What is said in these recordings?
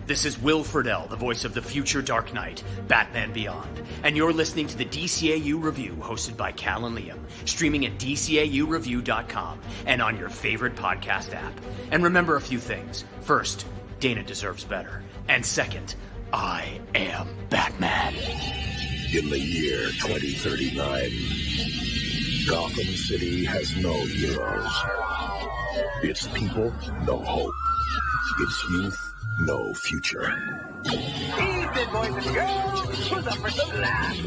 This is Will Friedle, the voice of the future Dark Knight, Batman Beyond, and you're listening to the DCAU Review, hosted by Cal and Liam, streaming at DCAUreview.com and on your favorite podcast app. And remember a few things. First, Dana deserves better. And second, I am Batman. In the year 2039, Gotham City has no heroes. Its people, no hope. Its youth, no future. Evening, boys and girls. Who's up for some laughs?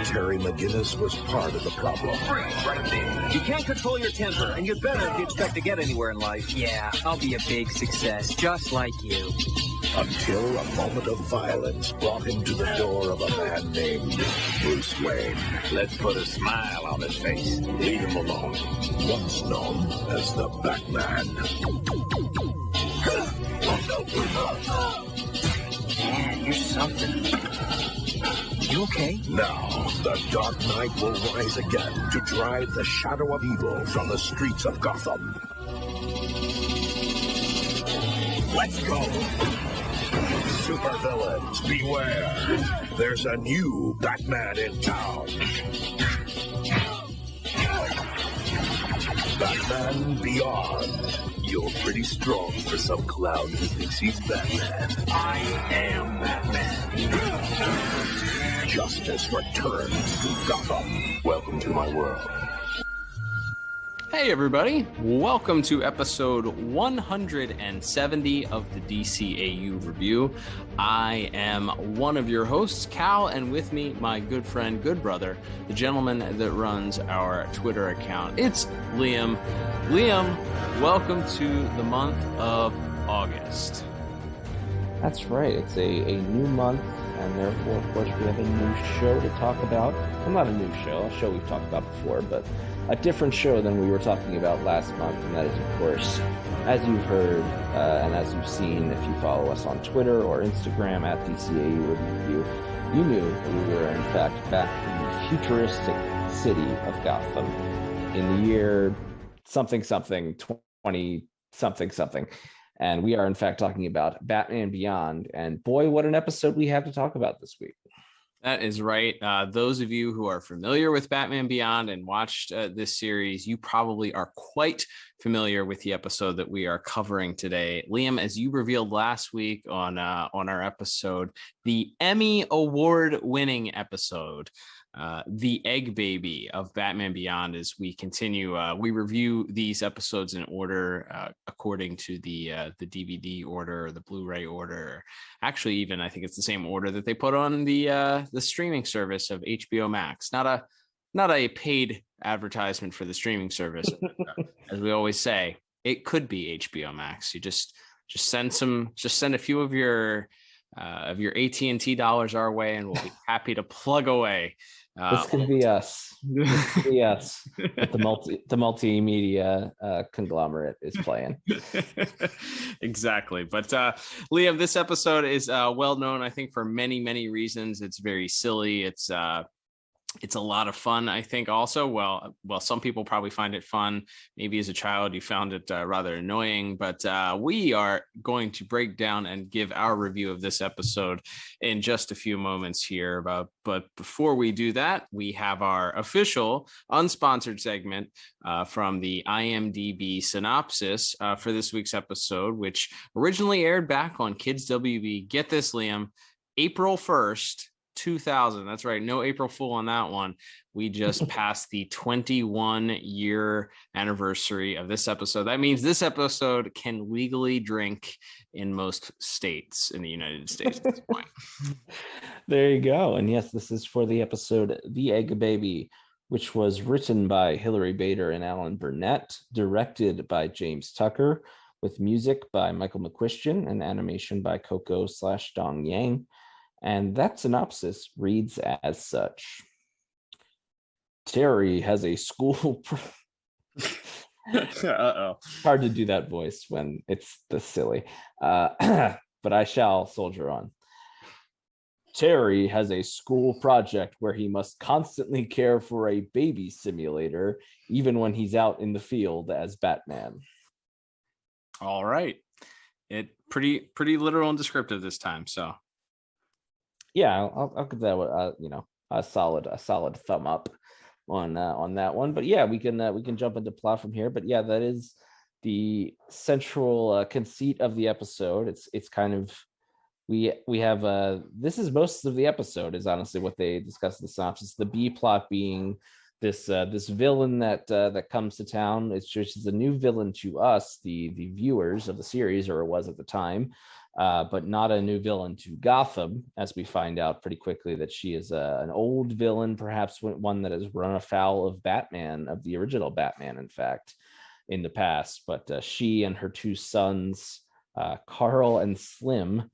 Terry McGinnis was part of the problem. Freeze right there. You can't control your temper, and you're better if you expect to get anywhere in life. Yeah, I'll be a big success, just like you. Until a moment of violence brought him to the door of a man named Bruce Wayne. Let's put a smile on his face. Leave him alone. Once known as the Batman. Man, you're something. You okay? Now, the Dark Knight will rise again to drive the shadow of evil from the streets of Gotham. Let's go! Supervillains, beware! There's a new Batman in town. Batman Beyond. You're pretty strong for some clown who thinks he's Batman. I am Batman. Justice returns to Gotham. Welcome to my world. Hey everybody, welcome to episode 170 of the DCAU Review. I am one of your hosts, Cal, and with me, my good friend, good brother, the gentleman that runs our Twitter account. It's Liam. Liam, welcome to the month of August. That's right, it's a new month, and therefore, of course, we have a new show to talk about. Well, not a new show, a show we've talked about before, but a different show than we were talking about last month, and that is, of course, as you've heard and as you've seen, if you follow us on Twitter or Instagram at DCAU Review, you knew we were, in fact, back in the futuristic city of Gotham in the year something, 20 something. And we are, in fact, talking about Batman Beyond. And boy, what an episode we have to talk about this week. That is right. Those of you who are familiar with Batman Beyond and watched this series, you probably are quite familiar with the episode that we are covering today. Liam, as you revealed last week on our episode, the Emmy Award-winning episode, the Eggbaby of Batman Beyond. As we continue, we review these episodes in order according to the DVD order, or the Blu-ray order. Actually, even I think it's the same order that they put on the streaming service of HBO Max. Not a paid advertisement for the streaming service. As we always say, it could be HBO Max. You just send a few of your AT&T dollars our way, and we'll be happy to plug away. This could be us. This could be us. The multimedia conglomerate is playing. Exactly. But Liam, this episode is well known, I think, for many, many reasons. It's very silly. It's a lot of fun, I think, also. Well, some people probably find it fun. Maybe as a child you found it rather annoying, but we are going to break down and give our review of this episode in just a few moments here. But before we do that, we have our official unsponsored segment from the IMDb Synopsis for this week's episode, which originally aired back on Kids WB. Get this, Liam, April 1st, 2000. That's right. No April Fool on that one. We just passed the 21-year anniversary of this episode. That means this episode can legally drink in most states in the United States at this point. There you go. And yes, this is for the episode The Eggbaby, which was written by Hilary Bader and Alan Burnett, directed by James Tucker, with music by Michael McQuistion and animation by Coco/Dong Yang. And that synopsis reads as such. Terry has a school... Uh-oh. Hard to do that voice when it's this silly. But I shall soldier on. Terry has a school project where he must constantly care for a baby simulator, even when he's out in the field as Batman. All right. it pretty literal and descriptive this time. So yeah, I'll give that a solid thumb up on that one. But yeah, we can jump into plot from here. But yeah, that is the central conceit of the episode. It's kind of we have this is most of the episode is honestly what they discuss in the synopsis. The B plot being this villain that comes to town. It's just a new villain to us, the viewers of the series, or it was at the time, but not a new villain to Gotham, as we find out pretty quickly that she is an old villain, perhaps one that has run afoul of Batman, of the original Batman, in fact, in the past. But she and her two sons, Carl and Slim,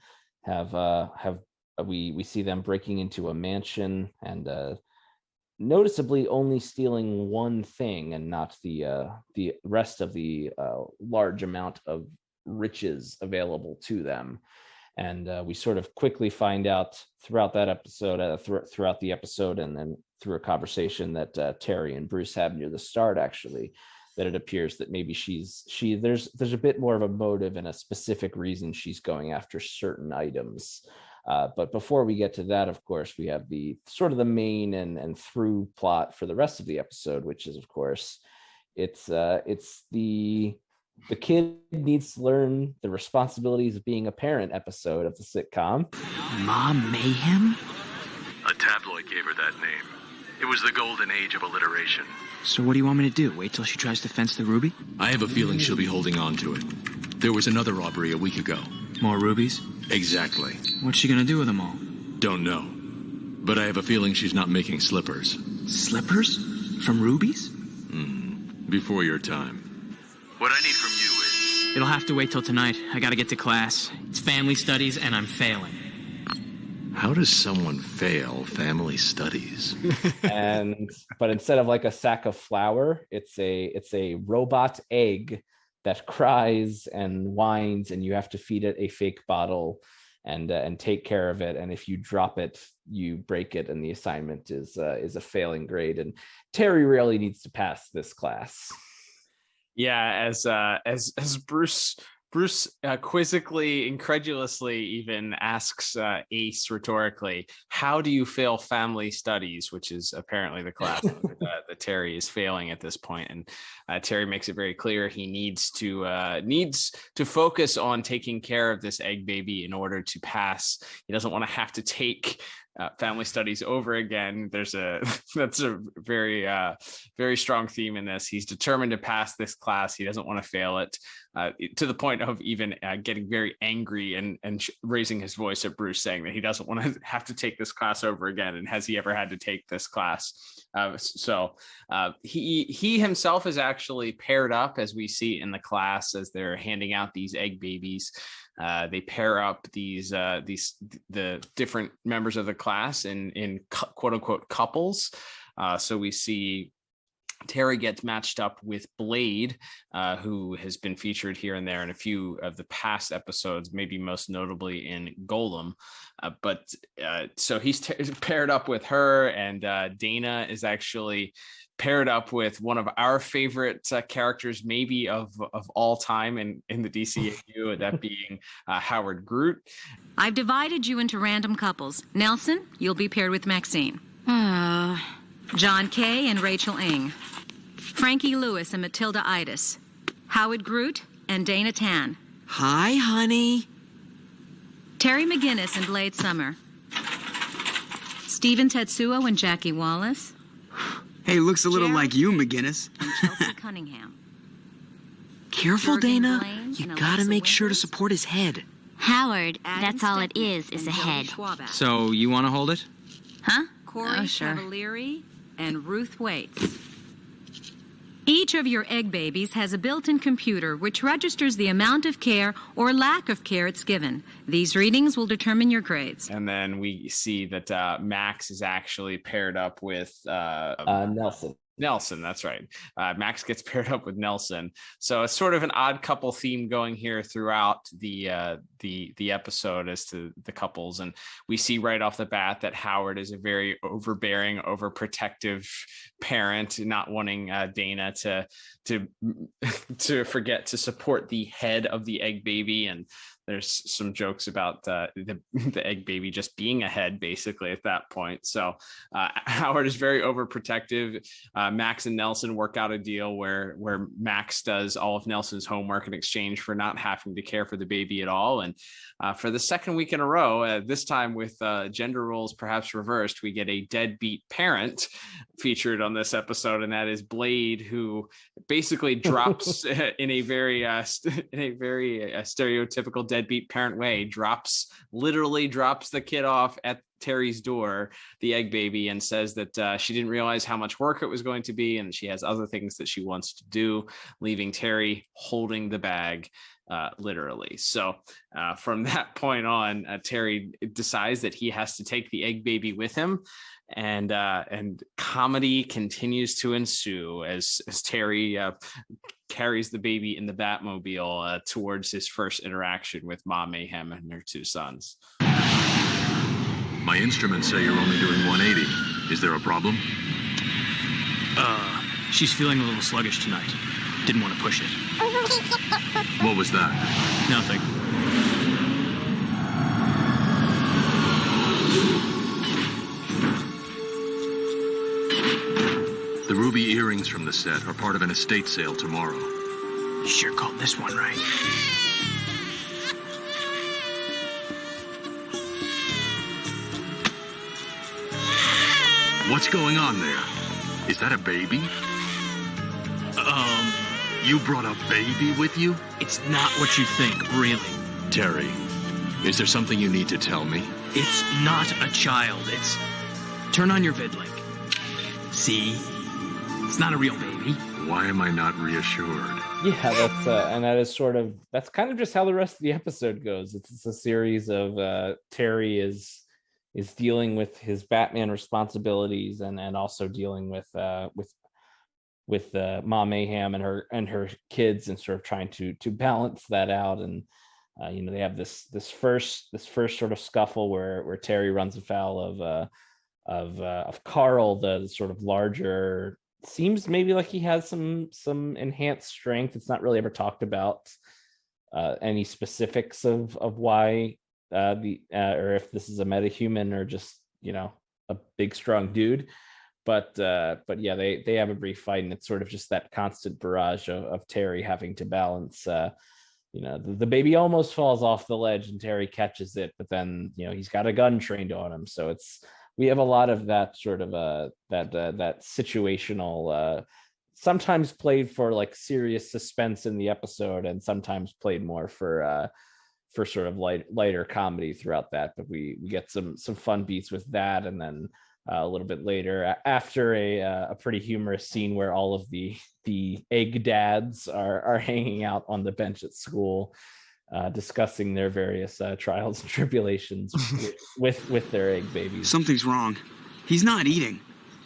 we see them breaking into a mansion and noticeably only stealing one thing and not the rest of the large amount of riches available to them. And we sort of quickly find out throughout that episode, throughout the episode, and then through a conversation that Terry and Bruce have near the start, actually, that it appears that maybe there's a bit more of a motive and a specific reason she's going after certain items. But before we get to that, of course, we have the sort of the main and through plot for the rest of the episode, which is, of course, it's the kid needs to learn the responsibilities of being a parent episode of the sitcom. Ma Mayhem? A tabloid gave her that name. It was the golden age of alliteration. So what do you want me to do? Wait till she tries to fence the ruby? I have a feeling she'll be holding on to it. There was another robbery a week ago. More rubies? Exactly. What's she gonna do with them all? Don't know. But I have a feeling she's not making slippers. Slippers? From rubies? Before your time. What I need from you is... It'll have to wait till tonight. I gotta get to class. It's family studies and I'm failing. How does someone fail family studies? But instead of like a sack of flour, it's a robot egg that cries and whines, and you have to feed it a fake bottle and take care of it. And if you drop it, you break it, and the assignment is a failing grade. And Terry really needs to pass this class. Yeah, as Bruce quizzically, incredulously even asks Ace rhetorically, how do you fail family studies, which is apparently the class that Terry is failing at this point. And Terry makes it very clear he needs to focus on taking care of this Eggbaby in order to pass. He doesn't want to have to take family studies over again. That's a very very strong theme in this. He's determined to pass this class. He doesn't want to fail it, to the point of even getting very angry and raising his voice at Bruce, saying that he doesn't want to have to take this class over again, and has he ever had to take this class. So he himself is actually paired up, as we see in the class as they're handing out these Eggbabies. They pair up the different members of the class in quote unquote couples. So we see Terry gets matched up with Blade, who has been featured here and there in a few of the past episodes, maybe most notably in Golem. So he's paired up with her, and Dana is actually paired up with one of our favorite characters, maybe of all time in the DCAU, that being Howard Groot. I've divided you into random couples. Nelson, you'll be paired with Maxine. John Kay and Rachel Ng. Frankie Lewis and Matilda Idis. Howard Groot and Dana Tan. Hi, honey. Terry McGinnis and Blade Summer. Stephen Tetsuo and Jackie Wallace. Hey, looks a little like you, McGinnis. And Chelsea Cunningham. Careful, Jurgen Dana. Blaine You and gotta Alyssa make sure to Winters. support his head. Howard, Adam that's all it Stepnick is and a Jody head. Schwaback. So, you wanna hold it? Huh? Corey Oh, sure. Cavalieri and Ruth Waits. Each of your Eggbabies has a built-in computer which registers the amount of care or lack of care it's given. These readings will determine your grades. And then we see that Max is actually paired up with Nelson. Nelson, that's right. Max gets paired up with Nelson, so it's sort of an odd couple theme going here throughout the episode as to the couples, and we see right off the bat that Howard is a very overbearing, overprotective parent, not wanting Dana to forget to support the head of the Eggbaby, and there's some jokes about the Eggbaby just being a head basically at that point. So Howard is very overprotective. Max and Nelson work out a deal where Max does all of Nelson's homework in exchange for not having to care for the baby at all. And for the second week in a row, this time with gender roles perhaps reversed, we get a deadbeat parent featured on this episode, and that is Blade, who basically drops in a very stereotypical deadbeat parent way, literally drops the kid off at Terry's door, the Eggbaby, and says that she didn't realize how much work it was going to be, and she has other things that she wants to do, leaving Terry holding the bag. Literally. So from that point on, Terry decides that he has to take the Eggbaby with him, and comedy continues to ensue as Terry carries the baby in the Batmobile towards his first interaction with Ma Mayhem and her two sons. My instruments say you're only doing 180. Is there a problem? She's feeling a little sluggish tonight. Didn't want to push it. What was that? Nothing. The ruby earrings from the set are part of an estate sale tomorrow. You sure called this one right. What's going on there? Is that a baby? You brought a baby with you? It's not what you think, really. Terry, is there something you need to tell me? It's not a child. It's... Turn on your vidlink. See? It's not a real baby. Why am I not reassured? Yeah, that's and that's kind of just how the rest of the episode goes. It's a series of Terry is dealing with his Batman responsibilities and also dealing with Ma Mayhem and her kids, and sort of trying to balance that out. And they have this first sort of scuffle where Terry runs afoul of Carl, the sort of larger, seems maybe like he has some enhanced strength. It's not really ever talked about any specifics of why or if this is a metahuman or just a big strong dude. But yeah, they have a brief fight, and it's sort of just that constant barrage of Terry having to balance. The baby almost falls off the ledge, and Terry catches it, but then he's got a gun trained on him. So we have a lot of that sort of that situational, sometimes played for like serious suspense in the episode, and sometimes played more for sort of lighter comedy throughout that. But we get some fun beats with that, and then a little bit later, after a pretty humorous scene where all of the egg dads are hanging out on the bench at school, discussing their various trials and tribulations with their egg babies. Something's wrong. He's not eating.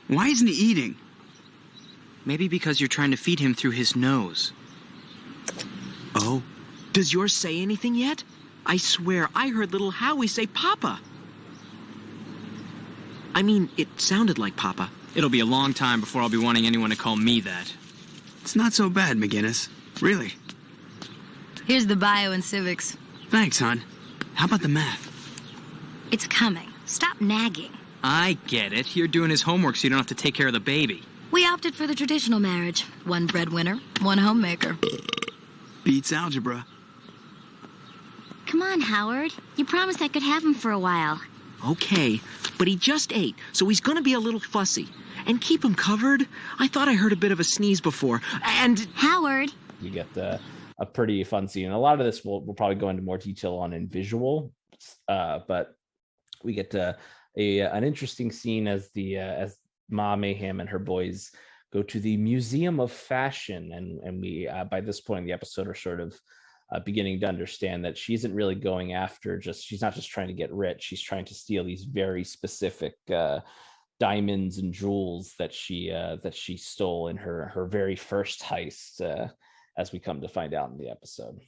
Why isn't he eating? Maybe because you're trying to feed him through his nose. Oh? Does yours say anything yet? I swear I heard little Howie say Papa. I mean, it sounded like Papa. It'll be a long time before I'll be wanting anyone to call me that. It's not so bad, McGinnis. Really. Here's the bio and civics. Thanks, hon. How about the math? It's coming. Stop nagging. I get it. You're doing his homework so you don't have to take care of the baby. We opted for the traditional marriage. One breadwinner, one homemaker. Beats algebra. Come on, Howard. You promised I could have him for a while. Okay, but he just ate, so he's gonna be a little fussy. And keep him covered. I thought I heard a bit of a sneeze before. And... Howard! You get a pretty fun scene. A lot of this we'll probably go into more detail on in visual, but we get an interesting scene as Ma Mayhem and her boys go to the Museum of Fashion, and we by this point in the episode are sort of beginning to understand that she isn't really going after she's not just trying to get rich. She's trying to steal these very specific diamonds and jewels that she stole in her very first heist, as we come to find out in the episode.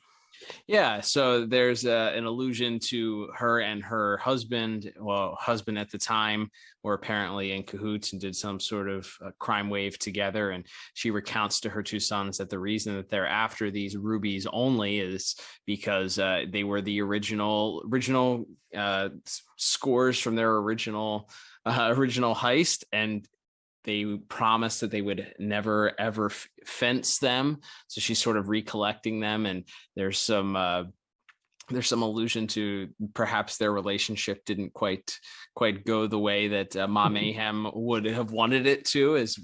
Yeah, so there's an allusion to her and her husband at the time, were apparently in cahoots and did some sort of crime wave together. And she recounts to her two sons that the reason that they're after these rubies only is because they were the original scores from their original heist, and they promised that they would never ever fence them. So she's sort of recollecting them, and there's some allusion to perhaps their relationship didn't quite go the way that Ma Mayhem would have wanted it to, as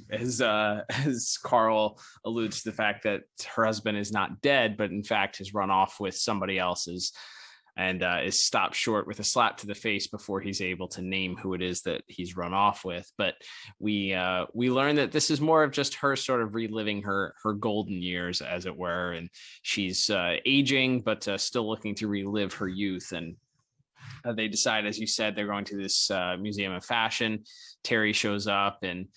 Carl alludes to the fact that her husband is not dead, but in fact has run off with somebody else's, and is stopped short with a slap to the face before he's able to name who it is that he's run off with. But we learn that this is more of just her sort of reliving her golden years, as it were, and she's aging, but still looking to relive her youth. And they decide, as you said, they're going to this museum of fashion. Terry shows up, and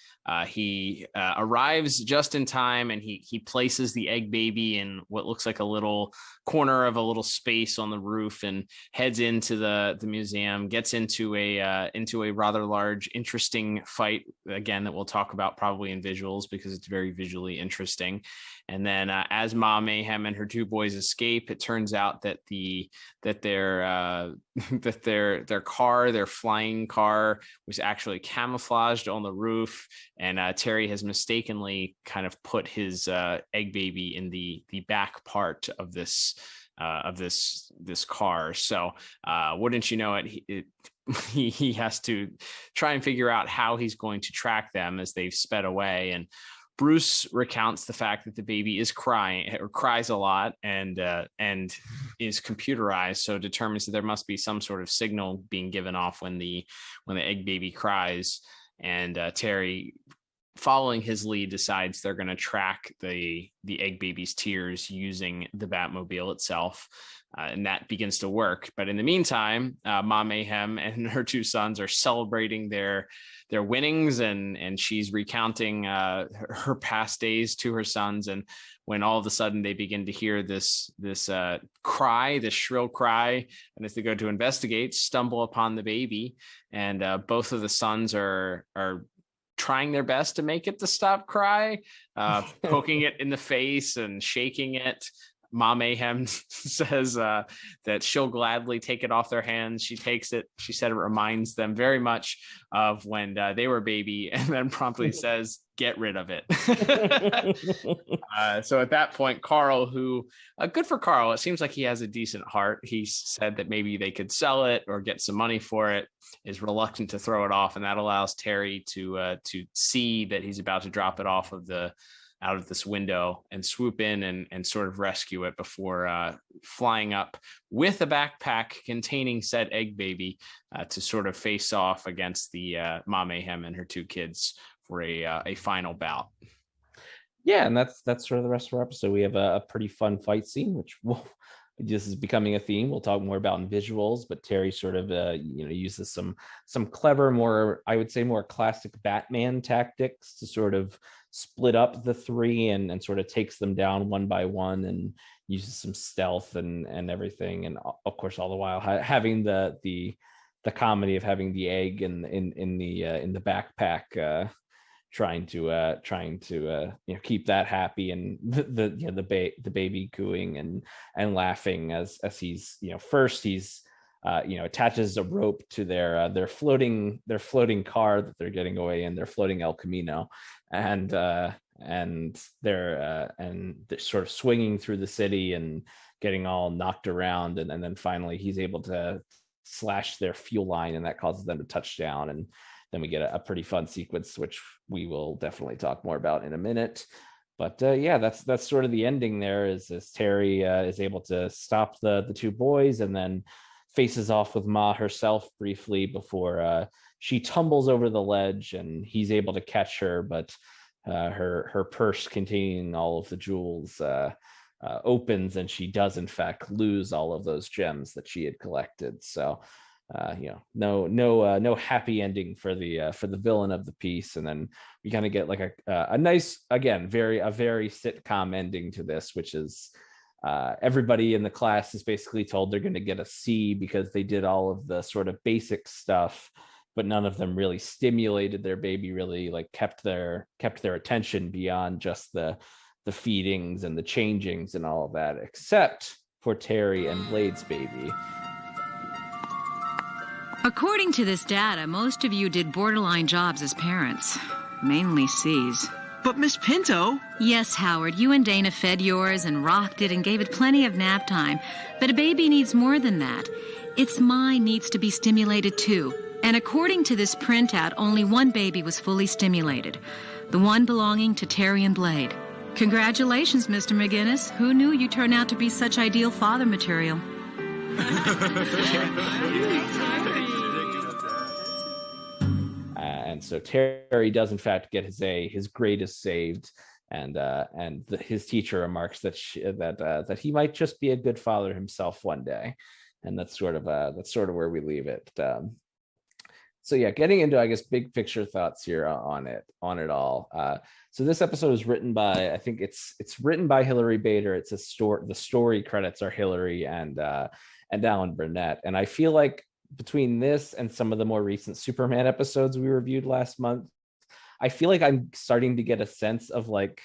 he arrives just in time, and he places the Eggbaby in what looks like a little corner of a little space on the roof, and heads into the museum, gets into a rather large, interesting fight, again, that we'll talk about probably in visuals because it's very visually interesting. And then as Ma Mayhem and her two boys escape, it turns out that their flying car was actually camouflaged on the roof, and Terry has mistakenly kind of put his Eggbaby in the back part of this car. So wouldn't you know it, he has to try and figure out how he's going to track them as they've sped away. And Bruce recounts the fact that the baby is crying, or cries a lot, and is computerized, so determines that there must be some sort of signal being given off when the Eggbaby cries. And Terry, following his lead, decides they're going to track the Eggbaby's tears using the Batmobile itself. And that begins to work. But in the meantime, Ma Mayhem and her two sons are celebrating their winnings, and she's recounting her past days to her sons. And when all of a sudden they begin to hear this cry, this shrill cry, and as they go to investigate, stumble upon the baby, and both of the sons are trying their best to make it to stop cry, poking it in the face and shaking it. Ma Mayhem says that she'll gladly take it off their hands. She takes it. She said it reminds them very much of when they were a baby, and then promptly says, "Get rid of it." So at that point, Carl, who good for Carl, it seems like he has a decent heart. He said that maybe they could sell it or get some money for it, is reluctant to throw it off, and that allows Terry to see that he's about to drop it off out of this window and swoop in and sort of rescue it before flying up with a backpack containing said Eggbaby to sort of face off against the Ma Mayhem and her two kids for a final bout. Yeah, and that's sort of the rest of our episode. We have a pretty fun fight scene, which this is becoming a theme we'll talk more about in visuals, but Terry sort of uses some clever, more, I would say, more classic Batman tactics to sort of split up the three and sort of takes them down one by one, and uses some stealth and everything. And of course, all the while having the comedy of having the egg in the backpack, trying to keep that happy, and the baby cooing and laughing as he's first he's attaches a rope to their floating car that they're getting away in, their floating El Camino, and they're sort of swinging through the city and getting all knocked around, and then finally he's able to slash their fuel line, and that causes them to touch down. And then we get a pretty fun sequence, which we will definitely talk more about in a minute. But that's sort of the ending there, is Terry is able to stop the two boys, and then faces off with Ma herself briefly before she tumbles over the ledge, and he's able to catch her, but her purse containing all of the jewels opens, and she does in fact lose all of those gems that she had collected. So no happy ending for the villain of the piece. And then we kind of get like a nice, again, a very sitcom ending to this, which is everybody in the class is basically told they're going to get a C because they did all of the sort of basic stuff, but none of them really stimulated their baby, really like kept their attention beyond just the feedings and the changings and all of that, except for Terry and Blade's baby. According to this data, most of you did borderline jobs as parents, mainly C's. But Miss Pinto... Yes, Howard, you and Dana fed yours and rocked it and gave it plenty of nap time. But a baby needs more than that. Its mind needs to be stimulated too. And according to this printout, only one baby was fully stimulated. The one belonging to Terry and Blade. Congratulations, Mr. McGinnis. Who knew you turned out to be such ideal father material? And so Terry does in fact get his A. His grade is saved, and his teacher remarks that he might just be a good father himself one day, and that's sort of where we leave it. So yeah, getting into, I guess, big picture thoughts here on it all. So this episode is written by, I think it's written by Hilary Bader. The story credits are Hilary and Alan Burnett, and I feel like between this and some of the more recent Superman episodes we reviewed last month, I feel like I'm starting to get a sense of like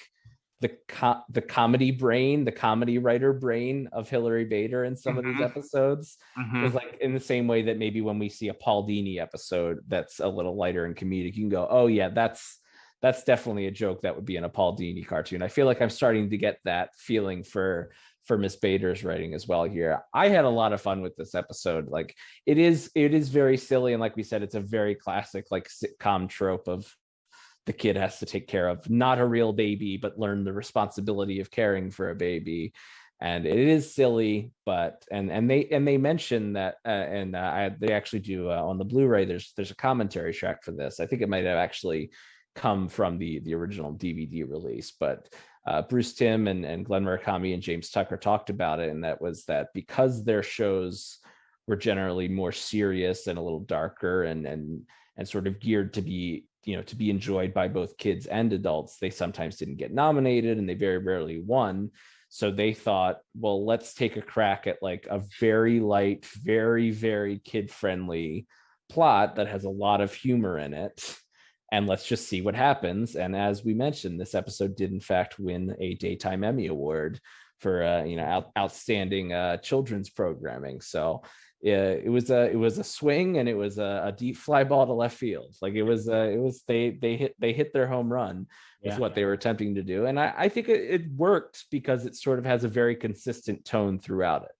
the comedy brain, the comedy writer brain of Hilary Bader in some of these episodes. It's like in the same way that maybe when we see a Paul Dini episode that's a little lighter and comedic, you can go, oh yeah, that's definitely a joke that would be in a Paul Dini cartoon. I feel like I'm starting to get that feeling for Miss Bader's writing as well here. I had a lot of fun with this episode. Like it is very silly, and like we said, it's a very classic like sitcom trope of the kid has to take care of not a real baby, but learn the responsibility of caring for a baby. And it is silly, but and they mention that they actually do on the Blu-ray. There's a commentary track for this. I think it might have actually come from the original DVD release, but Bruce Timm and Glenn Murakami and James Tucker talked about it, and that was that because their shows were generally more serious and a little darker and sort of geared to be enjoyed by both kids and adults, they sometimes didn't get nominated and they very rarely won. So they thought, well, let's take a crack at like a very light, very, very kid-friendly plot that has a lot of humor in it, and let's just see what happens. And as we mentioned, this episode did in fact win a Daytime Emmy Award for outstanding children's programming. So it was a swing, and it was a deep fly ball to left field. Like they hit their home run with what they were attempting to do. And I think it worked because it sort of has a very consistent tone throughout it.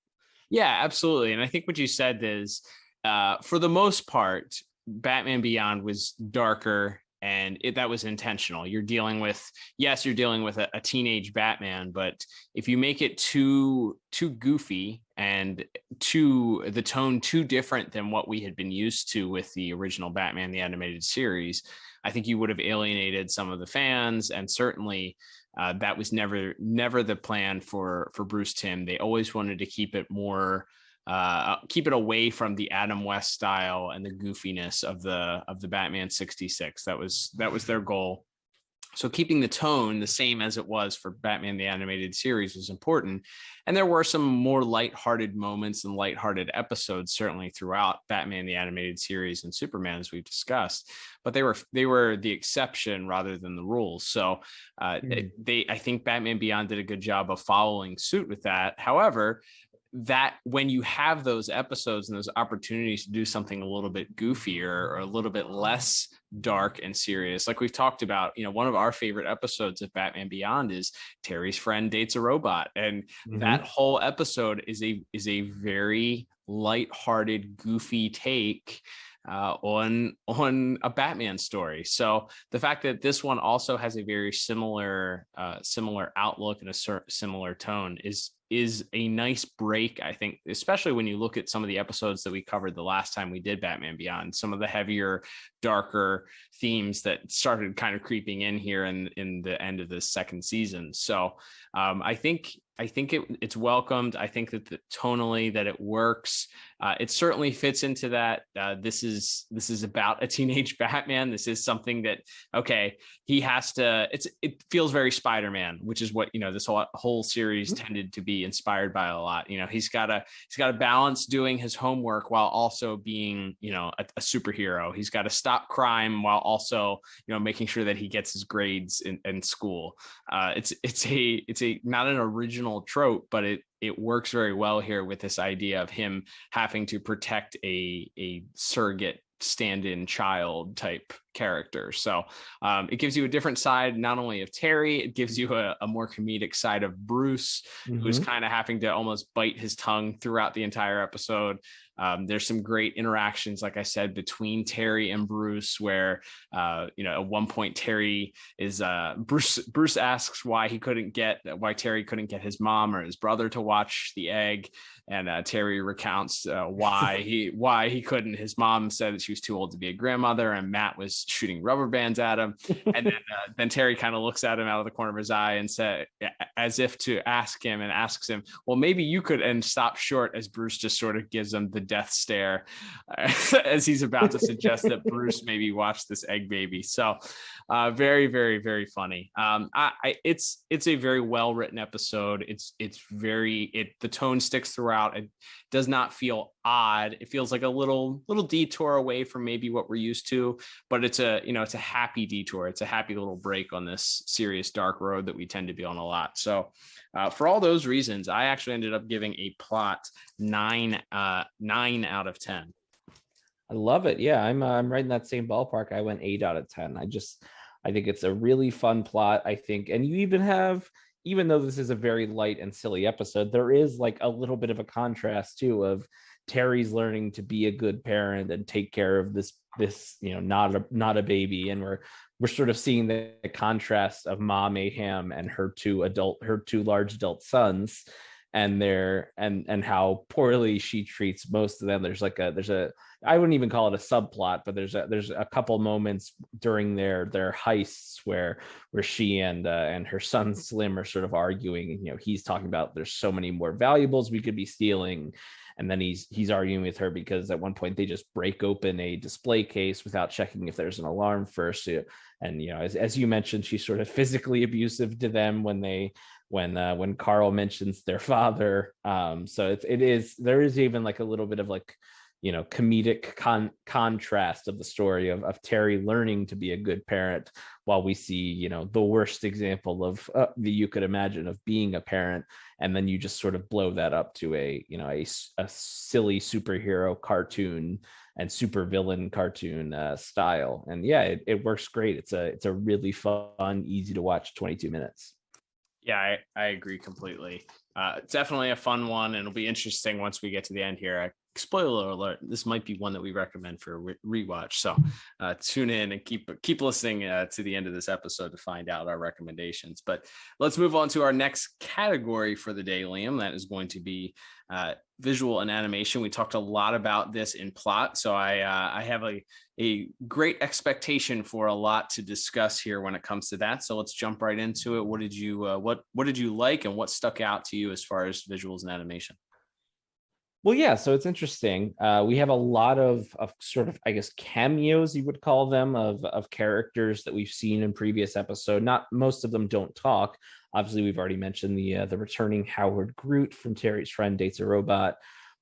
Yeah, absolutely. And I think what you said is, for the most part, Batman Beyond was darker, and that was intentional. You're dealing with a teenage Batman, but if you make it too goofy and the tone too different than what we had been used to with the original Batman the Animated Series, I think you would have alienated some of the fans. And certainly that was never the plan for Bruce Timm. They always wanted to keep it more keep it away from the Adam West style and the goofiness of the Batman 66. That was their goal. So keeping the tone the same as it was for Batman the Animated Series was important. And there were some more lighthearted moments and lighthearted episodes certainly throughout Batman the Animated Series and Superman, as we've discussed, but they were the exception rather than the rules. So I think Batman Beyond did a good job of following suit with that. However, that when you have those episodes and those opportunities to do something a little bit goofier or a little bit less dark and serious, like we've talked about, one of our favorite episodes of Batman Beyond is Terry's friend dates a robot, and that whole episode is a very lighthearted, goofy take on a Batman story. So the fact that this one also has a very similar outlook and a similar tone is is a nice break, I think, especially when you look at some of the episodes that we covered the last time we did Batman Beyond, some of the heavier, darker themes that started kind of creeping in here in the end of the second season. So I think it's welcomed. I think that tonally that it works. It certainly fits into that. This is about a teenage Batman. This is something that, okay, he has to. It feels very Spider-Man, which is what this whole series tended to be inspired by a lot. He's got to balance doing his homework while also being a superhero. He's got to stop crime while also making sure that he gets his grades in school. It's a not an original trope, but it works very well here with this idea of him having to protect a surrogate stand-in child type character. So it gives you a different side, not only of Terry, it gives you a more comedic side of Bruce, who's kind of having to almost bite his tongue throughout the entire episode. There's some great interactions, like I said, between Terry and Bruce, where at one point Terry is Bruce asks why Terry couldn't get his mom or his brother to watch The Egg, and Terry recounts why he couldn't. His mom said that she was too old to be a grandmother, and Matt was shooting rubber bands at him. And then Terry kind of looks at him out of the corner of his eye and said, as if to asks him, well, maybe you could, and stop short as Bruce just sort of gives him the death stare as he's about to suggest that Bruce maybe watch this Eggbaby. So very, very, very funny. It's a very well written episode. The tone sticks throughout. It does not feel odd. It feels like a little detour away from maybe what we're used to, but it's a happy detour. It's a happy little break on this serious dark road that we tend to be on a lot. So for all those reasons, I actually ended up giving a plot 9 out of 10. I love it. Yeah, I'm right in that same ballpark. I went 8 out of 10. I think it's a really fun plot, I think. And you even have, even though this is a very light and silly episode, there is like a little bit of a contrast too of Terry's learning to be a good parent and take care of this not a baby. And we're sort of seeing the contrast of Ma Mayhem and her two large adult sons, and and how poorly she treats most of them. There's a I wouldn't even call it a subplot, but there's a couple moments during their heists where she and her son Slim are sort of arguing. He's talking about there's so many more valuables we could be stealing, and then he's arguing with her because at one point they just break open a display case without checking if there's an alarm first. And as you mentioned, she's sort of physically abusive to them when Carl mentions their father. So there is even like a little bit of like comedic contrast of the story of Terry learning to be a good parent, while we see the worst example of that you could imagine of being a parent, and then you just sort of blow that up to a silly superhero cartoon and supervillain cartoon style. And yeah, it works great. It's a really fun, easy to watch 22 minutes. Yeah, I agree completely. It's definitely a fun one, and it'll be interesting once we get to the end here. Spoiler alert, this might be one that we recommend for a rewatch. So tune in and keep listening to the end of this episode to find out our recommendations. But let's move on to our next category for the day, Liam. That is going to be visual and animation. We talked a lot about this in plot, so I have a great expectation for a lot to discuss here when it comes to that. So let's jump right into it. What did you like, and what stuck out to you as far as visuals and animation? Well, yeah, so it's interesting. We have a lot of sort of, I guess, cameos, you would call them, of characters that we've seen in previous episode. Not most of them don't talk. Obviously, we've already mentioned the returning Howard Groot from Terry's Friend Dates a Robot.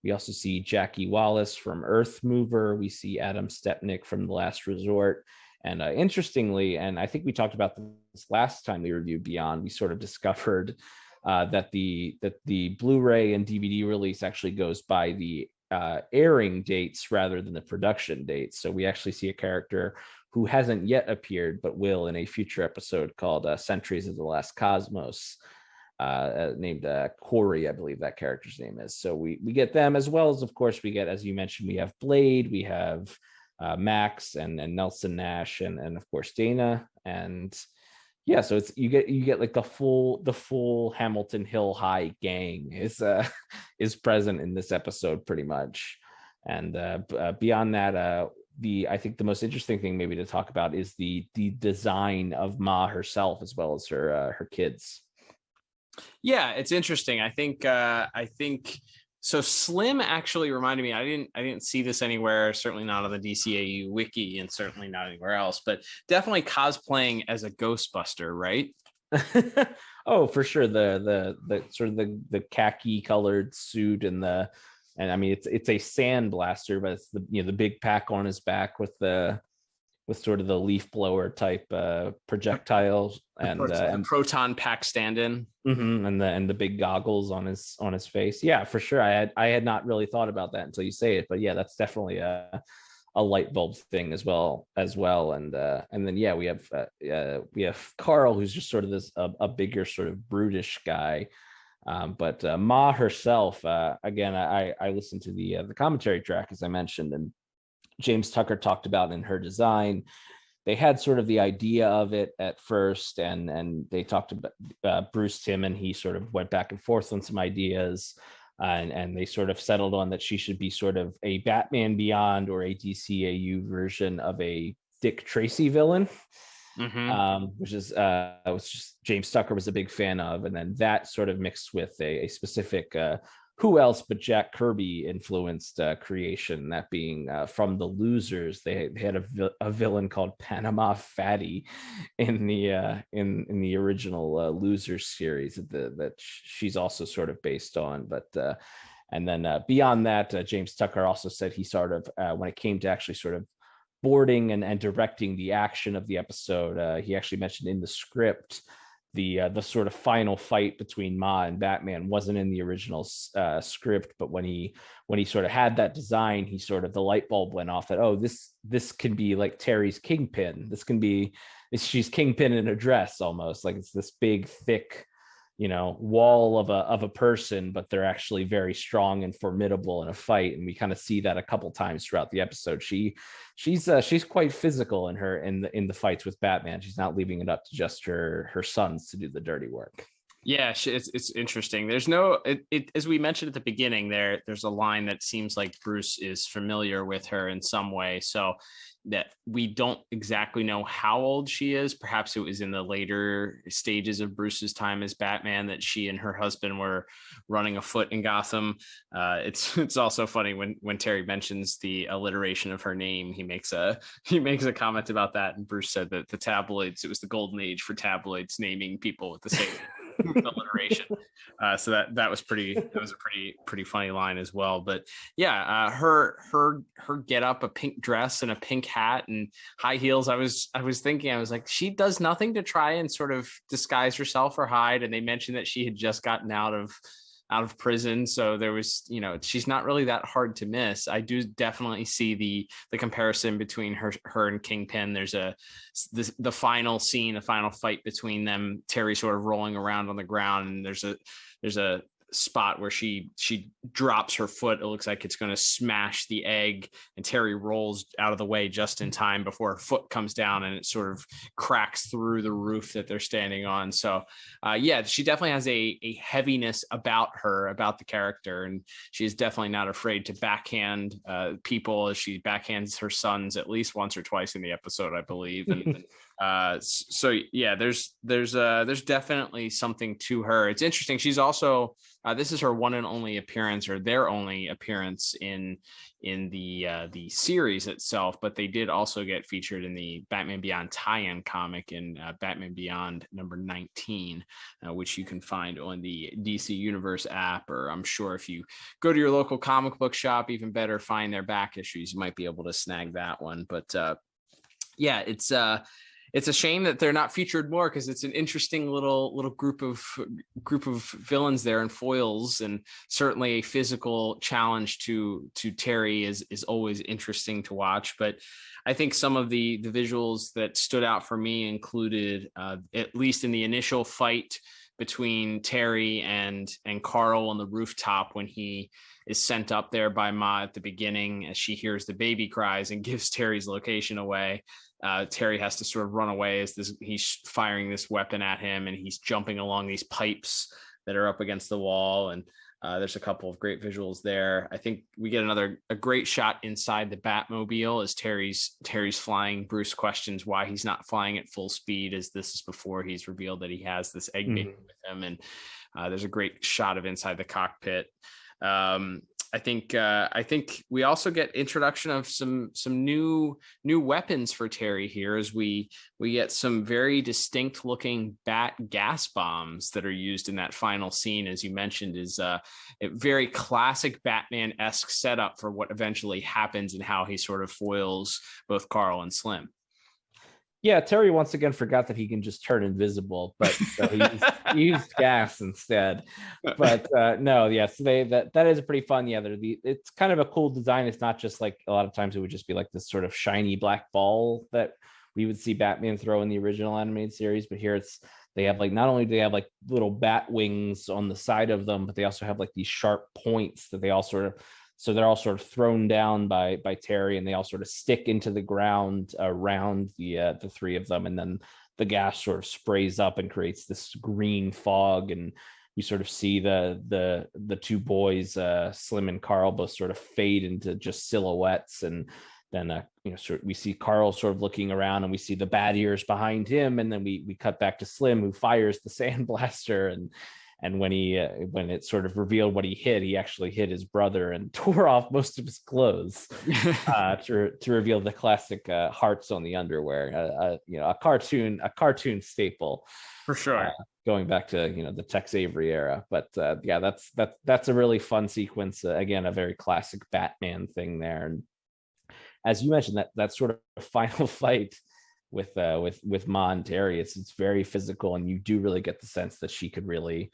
We also see Jackie Wallace from Earth Mover. We see Adam Stepnick from The Last Resort. And interestingly, and I think we talked about this last time we reviewed Beyond, we sort of discovered that the Blu-ray and DVD release actually goes by the airing dates rather than the production dates. So we actually see a character who hasn't yet appeared but will in a future episode called Centuries of the Last Cosmos, named Corey, I believe that character's name is. So we get them, as well as, of course, we get, as you mentioned, we have Blade, we have Max and Nelson Nash, and of course Dana. And Yeah, so it's you get like the full Hamilton Hill High gang is present in this episode pretty much. And beyond that, I think the most interesting thing maybe to talk about is the design of Ma herself as well as her kids. Yeah, it's interesting. I think so. Slim actually reminded me. I didn't see this anywhere. Certainly not on the DCAU wiki, and certainly not anywhere else. But definitely cosplaying as a Ghostbuster, right? Oh, for sure. The sort of the khaki colored suit and I mean it's a sand blaster, but it's the big pack on his back with sort of the leaf blower type projectiles and proton pack stand-in. And the big goggles on his face. Yeah, for sure. I had not really thought about that until you say it, but yeah, that's definitely a light bulb thing as well. And then yeah, we have Carl, who's just sort of this a bigger sort of brutish guy. But Ma herself, again, I listened to the commentary track, as I mentioned, and James Tucker talked about in her design. They had sort of the idea of it at first, and they talked about Bruce Timm, and he sort of went back and forth on some ideas, and they sort of settled on that she should be sort of a Batman Beyond or a DCAU version of a Dick Tracy villain. Which is just James Tucker was a big fan of, and then that sort of mixed with a specific who else but Jack Kirby influenced creation, that being from The Losers. They had a villain called Panama Fatty in the original Losers series that she's also sort of based on. But and then beyond that, James Tucker also said he sort of when it came to actually sort of boarding and directing the action of the episode, he actually mentioned in the script the sort of final fight between Ma and Batman wasn't in the original script, but when he sort of had that design, he sort of the light bulb went off that, oh, this can be like Terry's Kingpin. She's Kingpin in a dress, almost like it's this big thick wall of a person, but they're actually very strong and formidable in a fight. And we kind of see that a couple times throughout the episode. She's quite physical in the fights with Batman. She's not leaving it up to just her sons to do the dirty work. Yeah, it's interesting. There's as we mentioned at the beginning, there's a line that seems like Bruce is familiar with her in some way. So that we don't exactly know how old she is. Perhaps it was in the later stages of Bruce's time as Batman that she and her husband were running afoot in Gotham. It's also funny when Terry mentions the alliteration of her name, he makes a comment about that. And Bruce said that the tabloids, it was the golden age for tabloids naming people with the same alliteration. So that was a pretty funny line as well. But yeah, her get up, a pink dress and a pink hat and high heels. I was thinking, I was like, she does nothing to try and sort of disguise herself or hide. And they mentioned that she had just gotten out of prison, so there was, she's not really that hard to miss. I do definitely see the comparison between her and Kingpin. There's the final scene, the final fight between them, Terry sort of rolling around on the ground, and there's a spot where she drops her foot. It looks like it's going to smash the egg, and Terry rolls out of the way just in time before her foot comes down and it sort of cracks through the roof that they're standing on. So yeah, she definitely has a heaviness about the character, and she is definitely not afraid to backhand people, as she backhands her sons at least once or twice in the episode, I believe. And so yeah, there's definitely something to her. It's interesting. She's also this is her one and only appearance, or their only appearance in the series itself, but they did also get featured in the Batman Beyond tie-in comic in Batman Beyond number 19, which you can find on the DC Universe app, or I'm sure if you go to your local comic book shop, even better, find their back issues, you might be able to snag that one. But yeah, it's a shame that they're not featured more, because it's an interesting little group of villains there and foils, and certainly a physical challenge to Terry is always interesting to watch. But I think some of the visuals that stood out for me included, at least in the initial fight between Terry and Carl on the rooftop when he is sent up there by Ma at the beginning, as she hears the baby cries and gives Terry's location away. Terry has to sort of run away as he's firing this weapon at him, and he's jumping along these pipes that are up against the wall. And there's a couple of great visuals there. I think we get a great shot inside the Batmobile as Terry's flying. Bruce questions why he's not flying at full speed, as this is before he's revealed that he has this Eggbaby with him. And there's a great shot of inside the cockpit. I think we also get introduction of some new weapons for Terry here, as we get some very distinct looking bat gas bombs that are used in that final scene, as you mentioned, is a very classic Batman-esque setup for what eventually happens and how he sort of foils both Carl and Slim. Yeah, Terry once again forgot that he can just turn invisible, but so he used gas instead. But no, yes, that is pretty fun. Yeah, it's kind of a cool design. It's not just like a lot of times it would just be like this sort of shiny black ball that we would see Batman throw in the original animated series, but here they have like, not only do they have like little bat wings on the side of them, but they also have like these sharp points that they all sort of. So they're all sort of thrown down by Terry, and they all sort of stick into the ground around the three of them. And then the gas sort of sprays up and creates this green fog. And we sort of see the two boys, Slim and Carl, both sort of fade into just silhouettes. And then, we see Carl sort of looking around, and we see the bat ears behind him. And then we cut back to Slim, who fires the sandblaster. And when it sort of revealed what he hit, he actually hit his brother and tore off most of his clothes to reveal the classic hearts on the underwear. A cartoon staple for sure. Going back to the Tex Avery era, but that's a really fun sequence. Again, a very classic Batman thing there. And as you mentioned, that sort of final fight with Ma and Terry, it's very physical, and you do really get the sense that she could really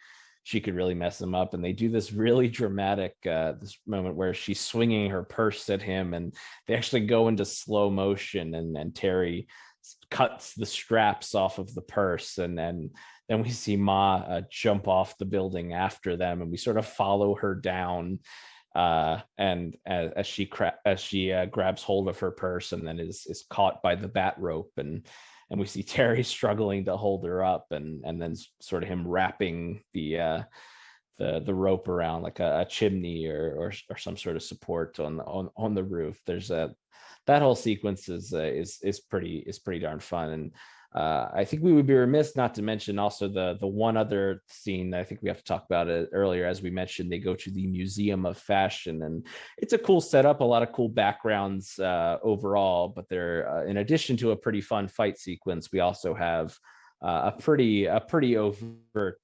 mess him up. And they do this really dramatic this moment where she's swinging her purse at him, and they actually go into slow motion, and Terry cuts the straps off of the purse, and then we see Ma jump off the building after them, and we sort of follow her down. And as she grabs hold of her purse and then is caught by the bat rope, and we see Terry struggling to hold her up, and then sort of him wrapping the rope around like a chimney or some sort of support on the roof. There's that whole sequence is pretty darn fun. And I think we would be remiss not to mention also the one other scene. I think we have to talk about it earlier. As we mentioned, they go to the Museum of Fashion, and it's a cool setup, a lot of cool backgrounds overall. But they're in addition to a pretty fun fight sequence, we also have a pretty overt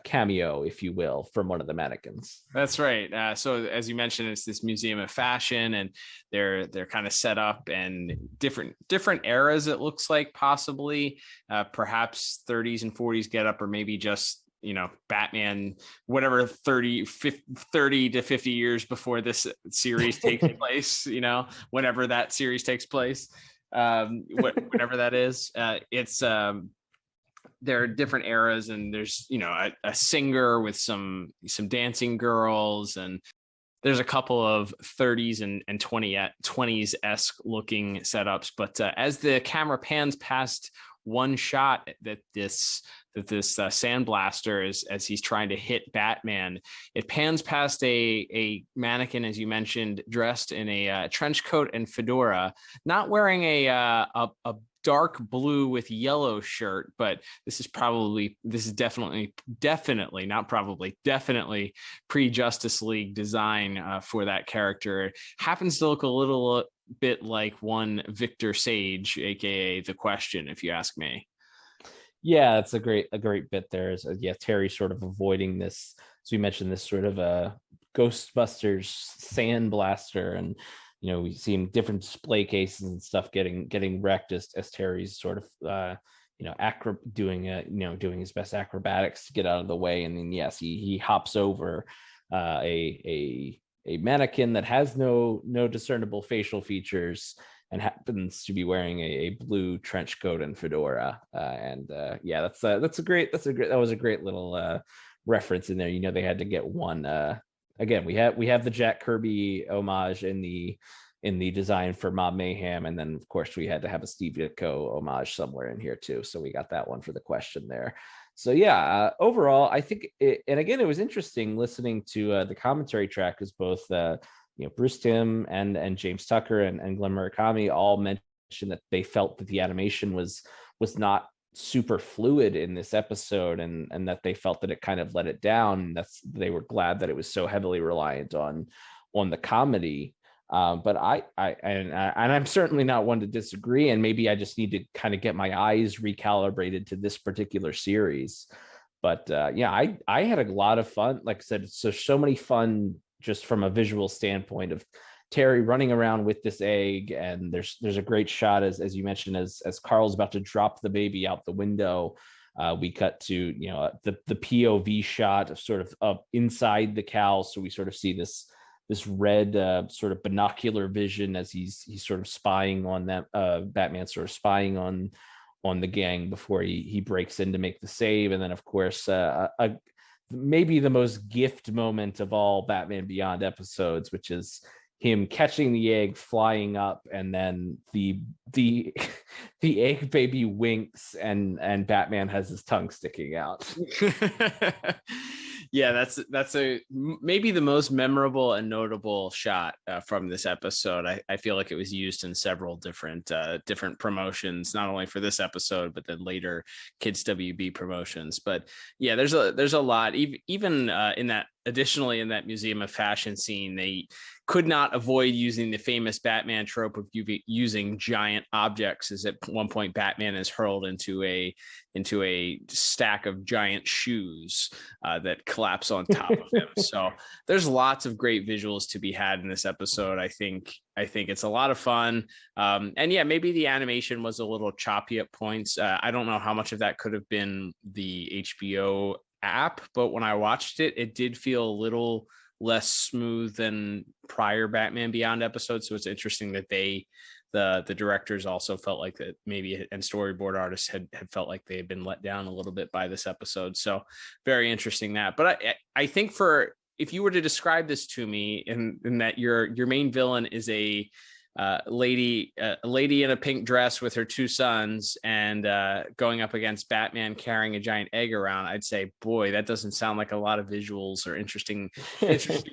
cameo, if you will, from one of the mannequins. That's right. So as you mentioned, it's this Museum of Fashion, and they're kind of set up in different eras. It looks like possibly perhaps 30s and 40s get up, or maybe just Batman, whatever 30 to 50 years before this series takes place. Whenever that series takes place. Whatever that is, it's there are different eras, and there's a singer with some dancing girls, and there's a couple of 30s and 20s esque looking setups. But as the camera pans past one shot that this sandblaster is, as he's trying to hit Batman, it pans past a mannequin, as you mentioned, dressed in a trench coat and fedora, not wearing a dark blue with yellow shirt, but this is definitely pre-Justice League design for that character. It happens to look a little bit like one Victor Sage, aka The Question, if you ask me. Yeah, it's a great bit there. Terry sort of avoiding this, as we mentioned, this sort of a Ghostbusters sandblaster, and we see him different display cases and stuff getting wrecked as Terry's sort of doing his best acrobatics to get out of the way. And then yes, he hops over a mannequin that has no discernible facial features, happens to be wearing a blue trench coat and fedora. Yeah, that was a great little reference in there. You know, they had to get one. Again, we have the Jack Kirby homage in the design for Ma Mayhem, and then of course we had to have a Steve Ditko homage somewhere in here too. So we got that one for the question there. So yeah, overall, I think, and again, it was interesting listening to the commentary track, because both Bruce Timm and James Tucker and Glenn Murakami all mentioned that they felt that the animation was not super fluid in this episode, and that they felt that it kind of let it down. They were glad that it was so heavily reliant on the comedy. But I'm certainly not one to disagree, and maybe I just need to kind of get my eyes recalibrated to this particular series. But I had a lot of fun. Like I said, so many fun just from a visual standpoint of Terry running around with this egg, and there's a great shot as you mentioned, as Carl's about to drop the baby out the window. We cut to the POV shot of sort of up inside the cow, so we sort of see this red sort of binocular vision as he's sort of spying on that Batman, sort of spying on the gang before he breaks in to make the save. And then of course maybe the most gift moment of all Batman Beyond episodes, which is him catching the egg, flying up, and then the egg baby winks and Batman has his tongue sticking out. Yeah, that's maybe the most memorable and notable shot from this episode. I feel like it was used in several different promotions, not only for this episode, but then later Kids WB promotions. But yeah, there's a lot. Even in that, additionally in that Museum of Fashion scene, they could not avoid using the famous Batman trope of using giant objects, as at one point Batman is hurled into a stack of giant shoes that collapse on top of him. So there's lots of great visuals to be had in this episode. I think it's a lot of fun. And yeah, maybe the animation was a little choppy at points. I don't know how much of that could have been the HBO app, but when I watched it, it did feel a little less smooth than prior Batman Beyond episodes. So it's interesting that the directors also felt like that maybe, and storyboard artists had felt like they had been let down a little bit by this episode. So very interesting that. But I think if you were to describe this to me in that your main villain is a lady in a pink dress with her two sons and going up against Batman carrying a giant egg around, I'd say, boy, that doesn't sound like a lot of visuals or interesting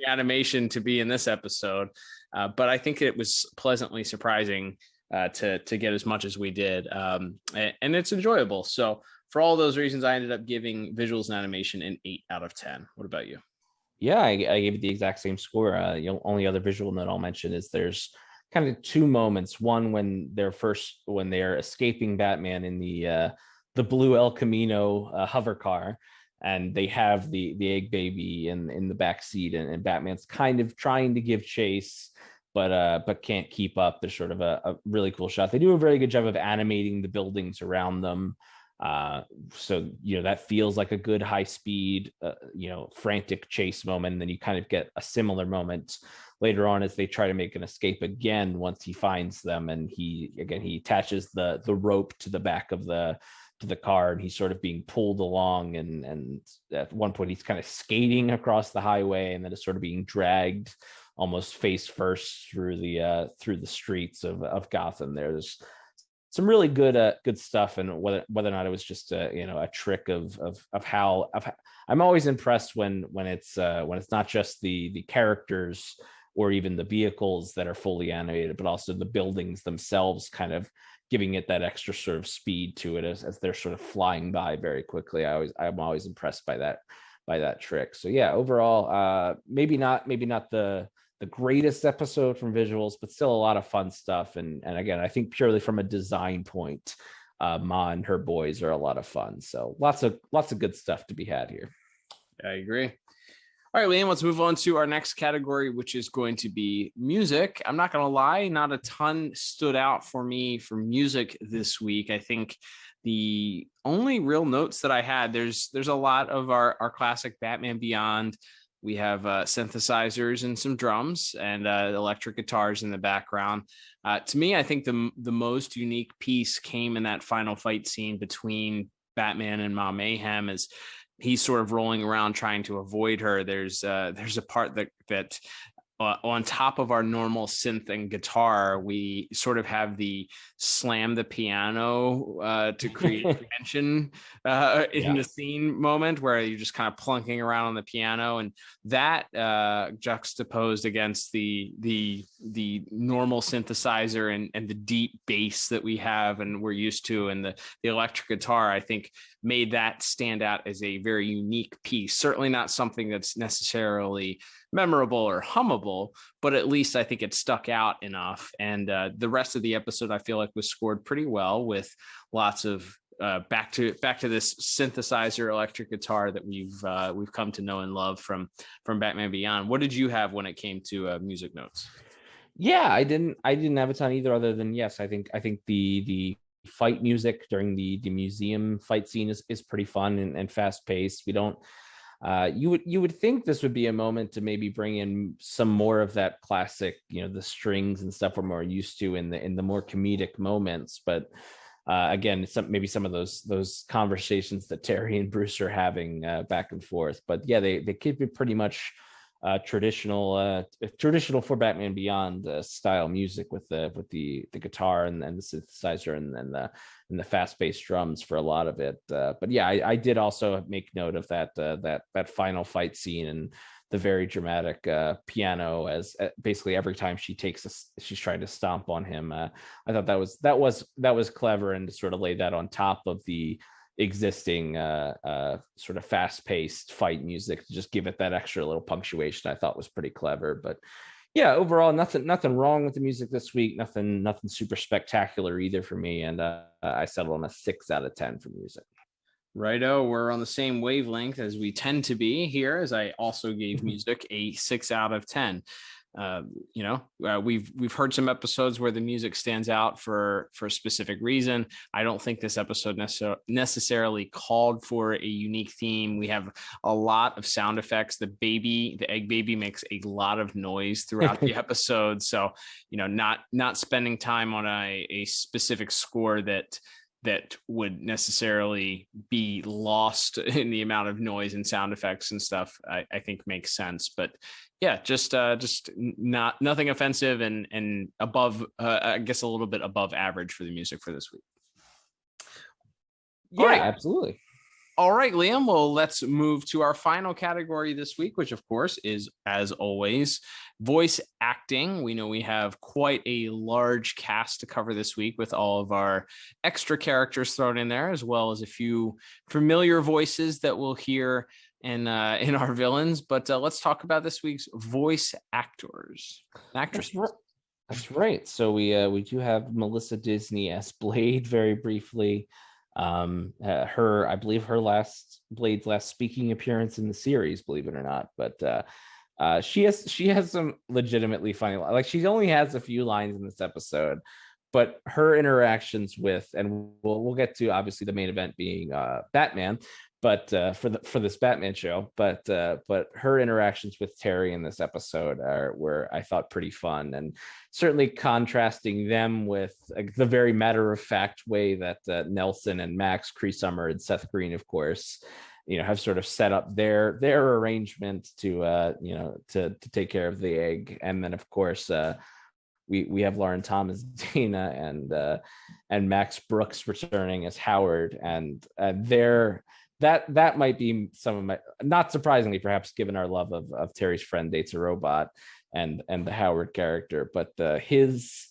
animation to be in this episode. But I think it was pleasantly surprising to get as much as we did, and it's enjoyable. So for all those reasons, I ended up giving visuals and animation an 8 out of 10. What about you? Yeah, I gave it the exact same score. Only other visual note I'll mention is there's kind of two moments. One when they're escaping Batman in the blue El Camino hover car, and they have the egg baby in the back seat, and Batman's kind of trying to give chase, but can't keep up. There's sort of a really cool shot. They do a very good job of animating the buildings around them. So that feels like a good high speed frantic chase moment. And then you kind of get a similar moment later on as they try to make an escape again once he finds them, and he attaches the rope to the back of the car, and he's sort of being pulled along, and at one point he's kind of skating across the highway, and then is sort of being dragged almost face first through the streets of Gotham. There's some really good stuff, and whether or not it was just a trick of how I'm always impressed when it's not just the characters or even the vehicles that are fully animated, but also the buildings themselves kind of giving it that extra sort of speed to it as they're sort of flying by very quickly. I'm always impressed by that trick. So yeah, overall, maybe not the greatest episode from visuals, but still a lot of fun stuff. And again, I think purely from a design point, Ma and her boys are a lot of fun. So lots of good stuff to be had here. I agree. All right, Liam, let's move on to our next category, which is going to be music. I'm not going to lie, not a ton stood out for me for music this week. I think the only real notes that I had, there's a lot of our classic Batman Beyond We have synthesizers and some drums and electric guitars in the background. To me, I think the most unique piece came in that final fight scene between Batman and Ma Mayhem, as he's sort of rolling around trying to avoid her. There's a part that on top of our normal synth and guitar, we sort of have the slam the piano to create tension in the scene moment where you're just kind of plunking around on the piano, and that juxtaposed against the normal synthesizer and the deep bass that we have and we're used to, and the electric guitar, I think made that stand out as a very unique piece. Certainly not something that's necessarily memorable or hummable, but at least I think it stuck out enough. And the rest of the episode, I feel like, was scored pretty well, with lots of back to this synthesizer electric guitar that we've come to know and love from Batman Beyond. What did you have when it came to music notes? Yeah, I didn't have a ton either, other than, yes, I think the fight music during the museum fight scene is pretty fun and fast paced. We don't you would think this would be a moment to maybe bring in some more of that classic, the strings and stuff we're more used to in the more comedic moments, but again, maybe some of those conversations that Terry and Bruce are having back and forth. But yeah, they keep it pretty much traditional for Batman Beyond style music with the guitar and the synthesizer and the fast-paced drums for a lot of it. But yeah, I did also make note of that final fight scene and the very dramatic piano, as basically every time she's trying to stomp on him. I thought that was clever, and to sort of lay that on top of the existing sort of fast-paced fight music to just give it that extra little punctuation, I thought was pretty clever. But yeah, overall, nothing wrong with the music this week. Nothing super spectacular either for me, and I settled on a 6 out of 10 for music. Righto, we're on the same wavelength as we tend to be here, as I also gave music a 6 out of 10. We've heard some episodes where the music stands out for a specific reason. I don't think this episode necessarily called for a unique theme. We have a lot of sound effects. The Eggbaby makes a lot of noise throughout the episode. So, not spending time on a specific score that would necessarily be lost in the amount of noise and sound effects and stuff, I think makes sense. But yeah, just nothing offensive and above, I guess a little bit above average for the music for this week. Yeah, right. Absolutely. All right, Liam. Well, let's move to our final category this week, which of course is, as always, voice acting. We know we have quite a large cast to cover this week, with all of our extra characters thrown in there, as well as a few familiar voices that we'll hear in our villains. But let's talk about this week's voice actors, actresses. That's right. So we do have Melissa Disney as Blade very briefly. I believe Blade's last speaking appearance in the series, believe it or not, but she has some legitimately funny, like, she only has a few lines in this episode, but her interactions with, and we'll get to obviously the main event being Batman, but for this Batman show, but her interactions with Terry in this episode were, I thought, pretty fun, and certainly contrasting them with the very matter-of-fact way that Nelson and Max, Cree Summer, and Seth Green, of course, have sort of set up their arrangement to take care of the egg. And then of course we have Lauren Thomas, Dana, and Max Brooks returning as Howard, and that might be some of my, not surprisingly perhaps, given our love of Terry's Friend Dates a Robot and the Howard character, but his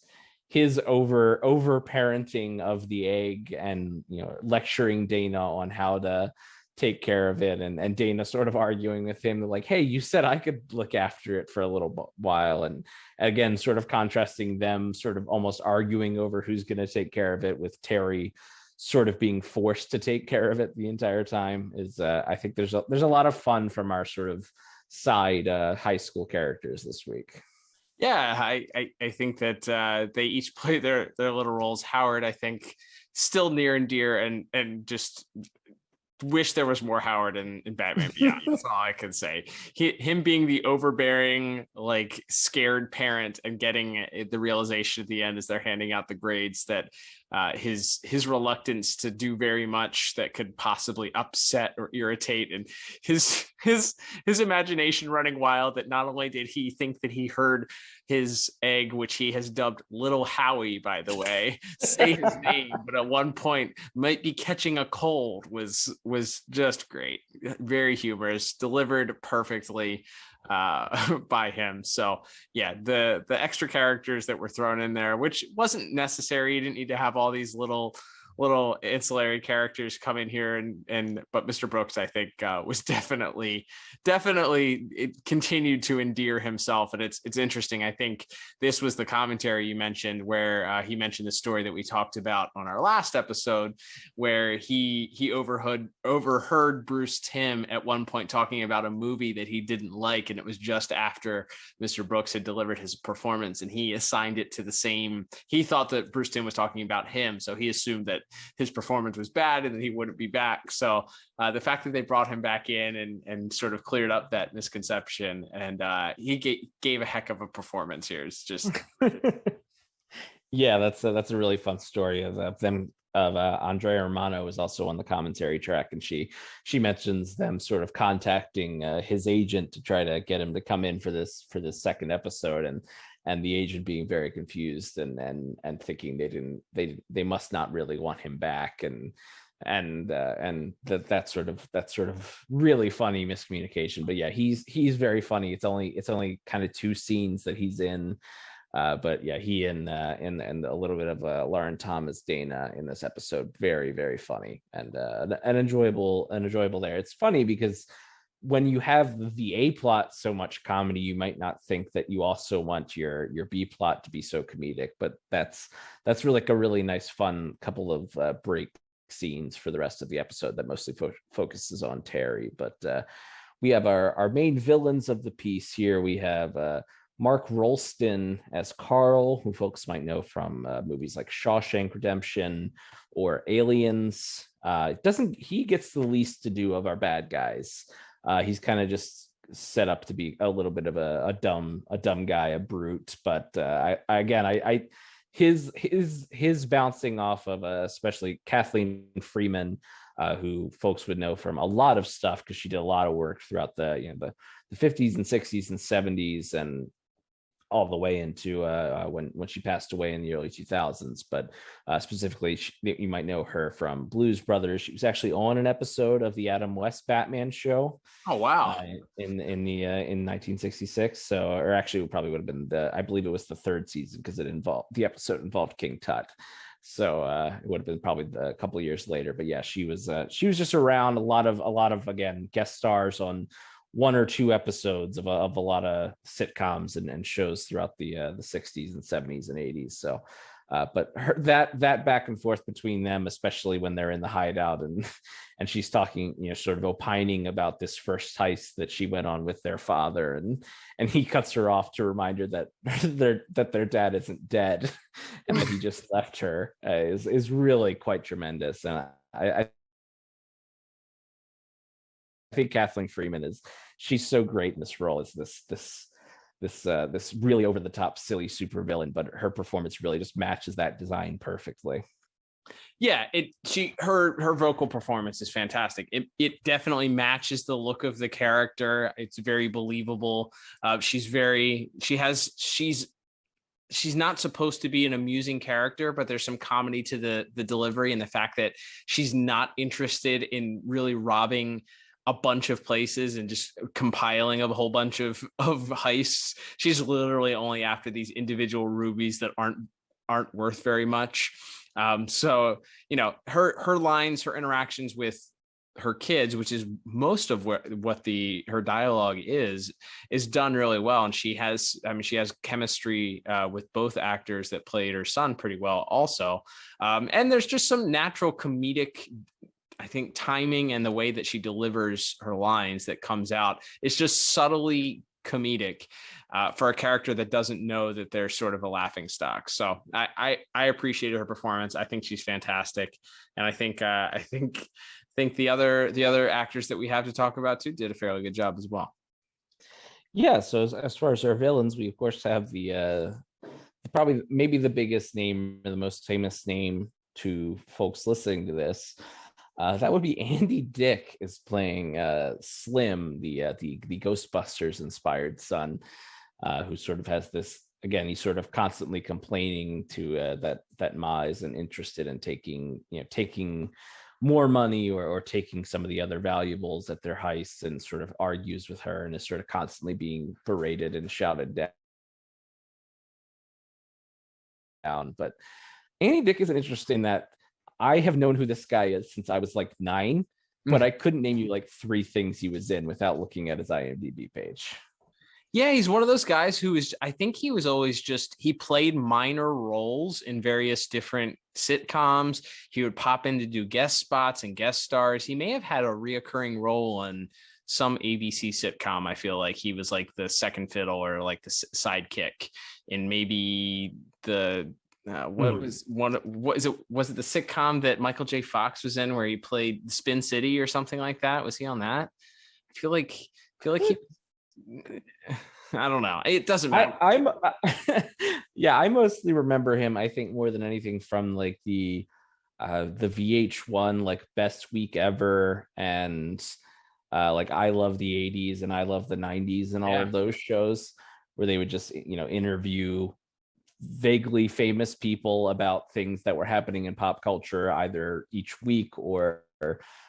over parenting of the egg, and lecturing Dana on how to take care of it, and Dana sort of arguing with him like, hey, you said I could look after it for a little while, and again sort of contrasting them sort of almost arguing over who's going to take care of it, with Terry sort of being forced to take care of it the entire time. Is I think there's a lot of fun from our sort of side high school characters this week. Yeah, I think that they each play their little roles. Howard, I think, still near and dear, and just wish there was more Howard in Batman Beyond. That's all I can say. Him being the overbearing, like scared parent, and getting the realization at the end as they're handing out the grades that his reluctance to do very much that could possibly upset or irritate, and his imagination running wild, that not only did he think that he heard his egg, which he has dubbed Little Howie, by the way, say his name, but at one point might be catching a cold, was just great. Very humorous, delivered perfectly by him. So yeah, the extra characters that were thrown in there, which wasn't necessary. You didn't need to have all these little ancillary characters come in here, but Mr. Brooks, I think, was definitely it continued to endear himself. And it's interesting. I think this was the commentary you mentioned where he mentioned the story that we talked about on our last episode, where he overheard Bruce Timm at one point talking about a movie that he didn't like, and it was just after Mr. Brooks had delivered his performance, and he assigned it to the same. He thought that Bruce Timm was talking about him, so he assumed that his performance was bad and that he wouldn't be back. So the fact that they brought him back in and sort of cleared up that misconception, and he gave a heck of a performance here. It's just yeah, that's a really fun story of them. Andrea Romano was also on the commentary track, and she mentions them sort of contacting his agent to try to get him to come in for this second episode, and the agent being very confused and thinking they must not really want him back, and that sort of really funny miscommunication. But yeah, he's very funny. It's only kind of 2 scenes that he's in, but yeah, he and a little bit of Lauren Thomas Dana in this episode, very, very funny and enjoyable there. It's funny because when you have the A plot so much comedy, you might not think that you also want your B plot to be so comedic, but that's really like a really nice, fun couple of break scenes for the rest of the episode that mostly focuses on Terry. But we have our main villains of the piece here. We have Mark Rolston as Carl, who folks might know from movies like Shawshank Redemption or Aliens. He gets the least to do of our bad guys. He's kind of just set up to be a little bit of a dumb guy, a brute. But his bouncing off of especially Kathleen Freeman, who folks would know from a lot of stuff because she did a lot of work throughout the 50s and 60s and 70s and all the way into when she passed away in the early 2000s. But specifically, you might know her from Blues Brothers. She was actually on an episode of the Adam West Batman show. Oh wow! In 1966. So, or actually, it probably would have been I believe it was the 3rd season because the episode involved King Tut. So it would have been probably a couple of years later. But yeah, she was just around a lot of again guest stars on 1 or 2 episodes of a lot of sitcoms and shows throughout the 60s and 70s and 80s. So but that back and forth between them, especially when they're in the hideout and she's talking, sort of opining about this first heist that she went on with their father, and he cuts her off to remind her that their dad isn't dead and that he just left her, is really quite tremendous. And I think Kathleen Freeman she's so great in this role as this really over the top silly supervillain, but her performance really just matches that design perfectly. Yeah, her vocal performance is fantastic. It definitely matches the look of the character. It's very believable. She's not supposed to be an amusing character, but there's some comedy to the delivery and the fact that she's not interested in really robbing a bunch of places and just compiling a whole bunch of heists. She's literally only after these individual rubies that aren't worth very much. So her lines, her interactions with her kids, which is most of what her dialogue is done really well. And she has chemistry with both actors that played her son pretty well also. And there's just some natural comedic, I think, timing and the way that she delivers her lines that comes out. It's just subtly comedic for a character that doesn't know that they're sort of a laughing stock. So I appreciated her performance. I think she's fantastic. And I think think the other actors that we have to talk about too did a fairly good job as well. Yeah, so as far as our villains, we of course have the probably maybe the biggest name or the most famous name to folks listening to this. That would be Andy Dick is playing Slim, the Ghostbusters inspired son, who sort of has this, again, he's sort of constantly complaining to that Ma isn't interested in taking more money or taking some of the other valuables at their heists, and sort of argues with her and is sort of constantly being berated and shouted down. But Andy Dick is interesting that I have known who this guy is since I was like 9, but I couldn't name you like 3 things he was in without looking at his IMDb page. Yeah, he's one of those guys who is, I think he was always he played minor roles in various different sitcoms. He would pop in to do guest spots and guest stars. He may have had a reoccurring role in some ABC sitcom. I feel like he was like the second fiddle or like the sidekick in maybe the, was it the sitcom that Michael J. Fox was in where he played Spin City or something like that? Was he on that? I feel like he, I don't know. It doesn't matter. I mostly remember him, I think, more than anything from like the VH1 like Best Week Ever and like I Love the 80s and I Love the 90s and all of those shows where they would just, interview vaguely famous people about things that were happening in pop culture either each week, or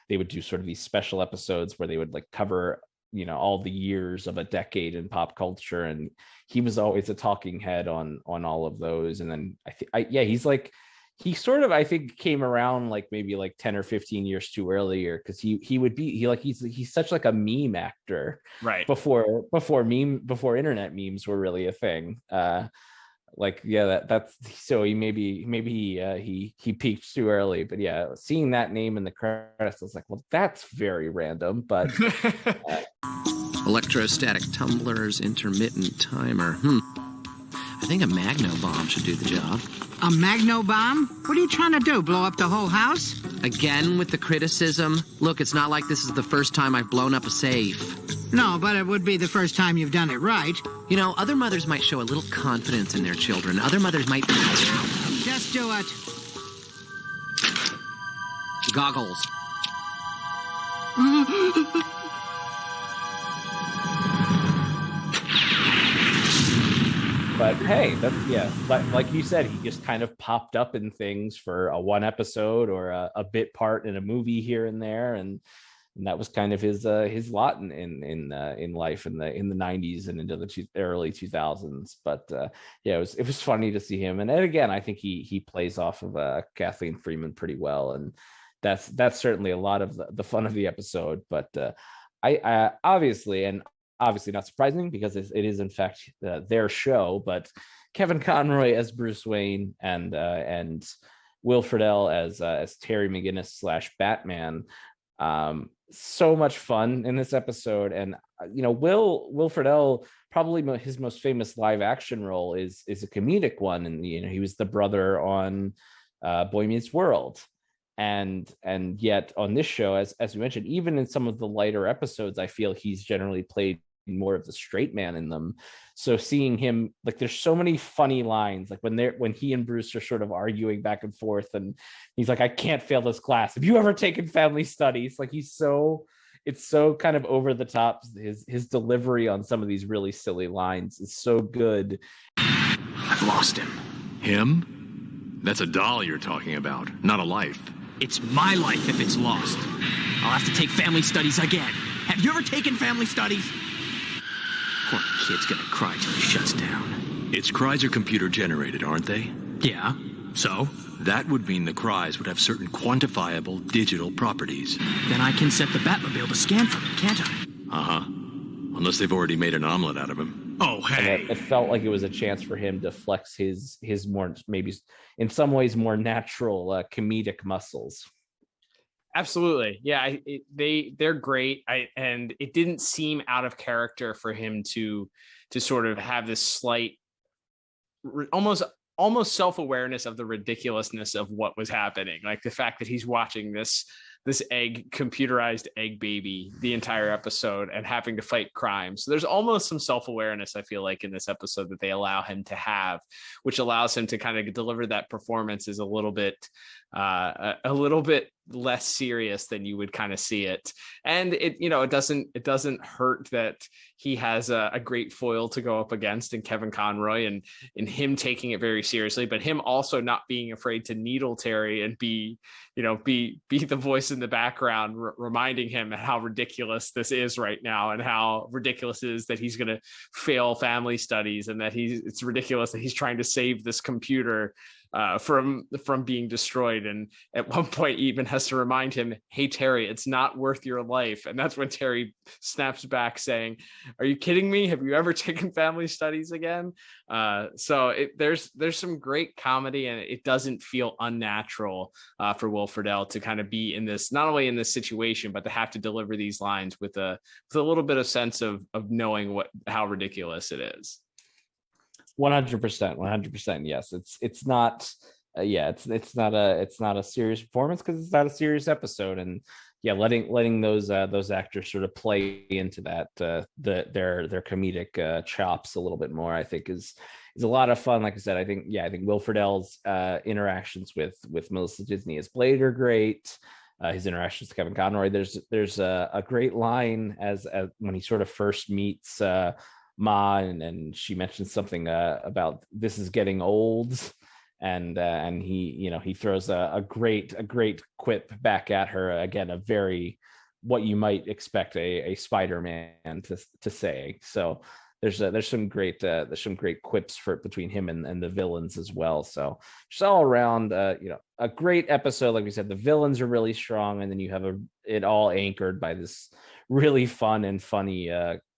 they would do sort of these special episodes where they would like cover all the years of a decade in pop culture, and he was always a talking head on all of those. And then he sort of, I think, came around like maybe like 10 or 15 years too earlier, because he's such like a meme actor, right? Before internet memes were really a thing. That's so he peaked too early. But yeah, seeing that name in the credits, I was like, well, that's very random. But electrostatic tumblers, intermittent timer. I think a magno bomb should do the job. A magno bomb? What are you trying to do, blow up the whole house? Again with the criticism? Look, it's not like this is the first time I've blown up a safe. No, but it would be the first time you've done it right. Other mothers might show a little confidence in their children. Other mothers might... Just do it. Goggles. But hey, like you said, he just kind of popped up in things for a one episode or a bit part in a movie here and there, and that was kind of his lot in life in the 90s and into the early 2000s. But it was funny to see him, and again, I think he plays off of Kathleen Freeman pretty well, and that's certainly a lot of the fun of the episode. But I obviously not surprising because it is in fact their show, but Kevin Conroy as Bruce Wayne and Will Friedle as Terry McGinnis / Batman. So much fun in this episode. And Will Friedle, probably his most famous live action role is a comedic one, and he was the brother on Boy Meets World. And yet on this show, as we mentioned, even in some of the lighter episodes, I feel he's generally played more of the straight man in them. So seeing him, like, there's so many funny lines, like when he and Bruce are sort of arguing back and forth, and he's like, I can't fail this class. Have you ever taken family studies? Like, it's so kind of over the top. His delivery on some of these really silly lines is so good. I've lost him. Him? That's a doll you're talking about, not a life. It's my life if it's lost. I'll have to take family studies again. Have you ever taken family studies? Poor kid's gonna cry till he shuts down. Its cries are computer generated, aren't they? Yeah, so? That would mean the cries would have certain quantifiable digital properties. Then I can set the Batmobile to scan for them, can't I? Uh-huh. Unless they've already made an omelet out of him. Oh, hey. It felt like it was a chance for him to flex his more, maybe in some ways, more natural comedic muscles. Absolutely. Yeah, they're great. And it didn't seem out of character for him to sort of have this slight almost self-awareness of the ridiculousness of what was happening. Like the fact that he's watching this computerized egg baby the entire episode and having to fight crime. So there's almost some self-awareness, I feel like, in this episode that they allow him to have, which allows him to kind of deliver that performance as a little bit less serious than you would kind of see it. And it doesn't hurt that he has a great foil to go up against in Kevin Conroy, and in him taking it very seriously, but him also not being afraid to needle Terry and be the voice in the background, reminding him how ridiculous this is right now, and how ridiculous it is that he's going to fail family studies, and that it's ridiculous that he's trying to save this computer from being destroyed. And at one point he even has to remind him, hey Terry, it's not worth your life. And that's when Terry snaps back saying, are you kidding me? Have you ever taken family studies again? So there's some great comedy, and it doesn't feel unnatural for Will Friedle to kind of be in this, not only in this situation, but to have to deliver these lines with a little bit of sense of knowing how ridiculous it is. 100%. Yes, it's not. It's not a serious performance because it's not a serious episode, and letting those actors sort of play into that their comedic chops a little bit more, I think is a lot of fun. Like I said, I think Will Friedle's interactions with Melissa Disney as Blade are great. His interactions with Kevin Conroy. There's a great line as when he sort of first meets Ma, and she mentions something about this is getting old, and he throws a great quip back at her, again, a very what you might expect a Spider-Man to say. So there's some great quips between him and the villains as well. So just all around a great episode. Like we said, the villains are really strong, and then you have it all anchored by this really fun and funny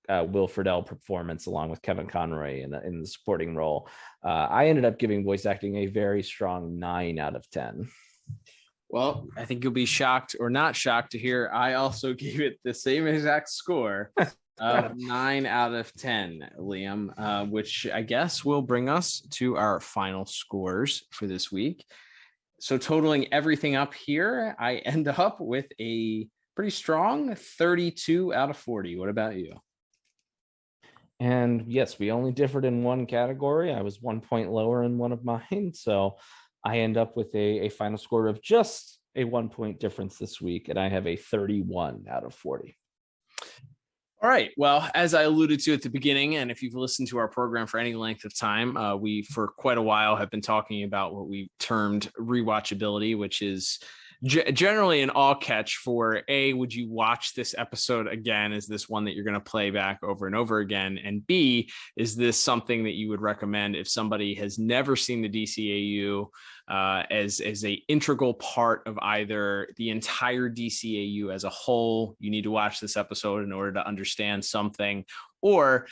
Will Friedle performance along with Kevin Conroy in the supporting role. I ended up giving voice acting a very strong 9 out of 10. Well, I think you'll be shocked or not shocked to hear I also gave it the same exact score of 9 out of 10, Liam, which I guess will bring us to our final scores for this week. So totaling everything up here, I end up with a pretty strong 32 out of 40. What about you? And yes, we only differed in one category. I was 1 point lower in one of mine. So I end up with a final score of just a 1 point difference this week. And I have a 31 out of 40. All right. Well, as I alluded to at the beginning, and if you've listened to our program for any length of time, we for quite a while have been talking about what we termed re-watchability, which is generally an all catch for would you watch this episode again? Is this one that you're going to play back over and over again? And B, is this something that you would recommend if somebody has never seen the DCAU as a integral part of either the entire DCAU as a whole? You need to watch this episode in order to understand something, or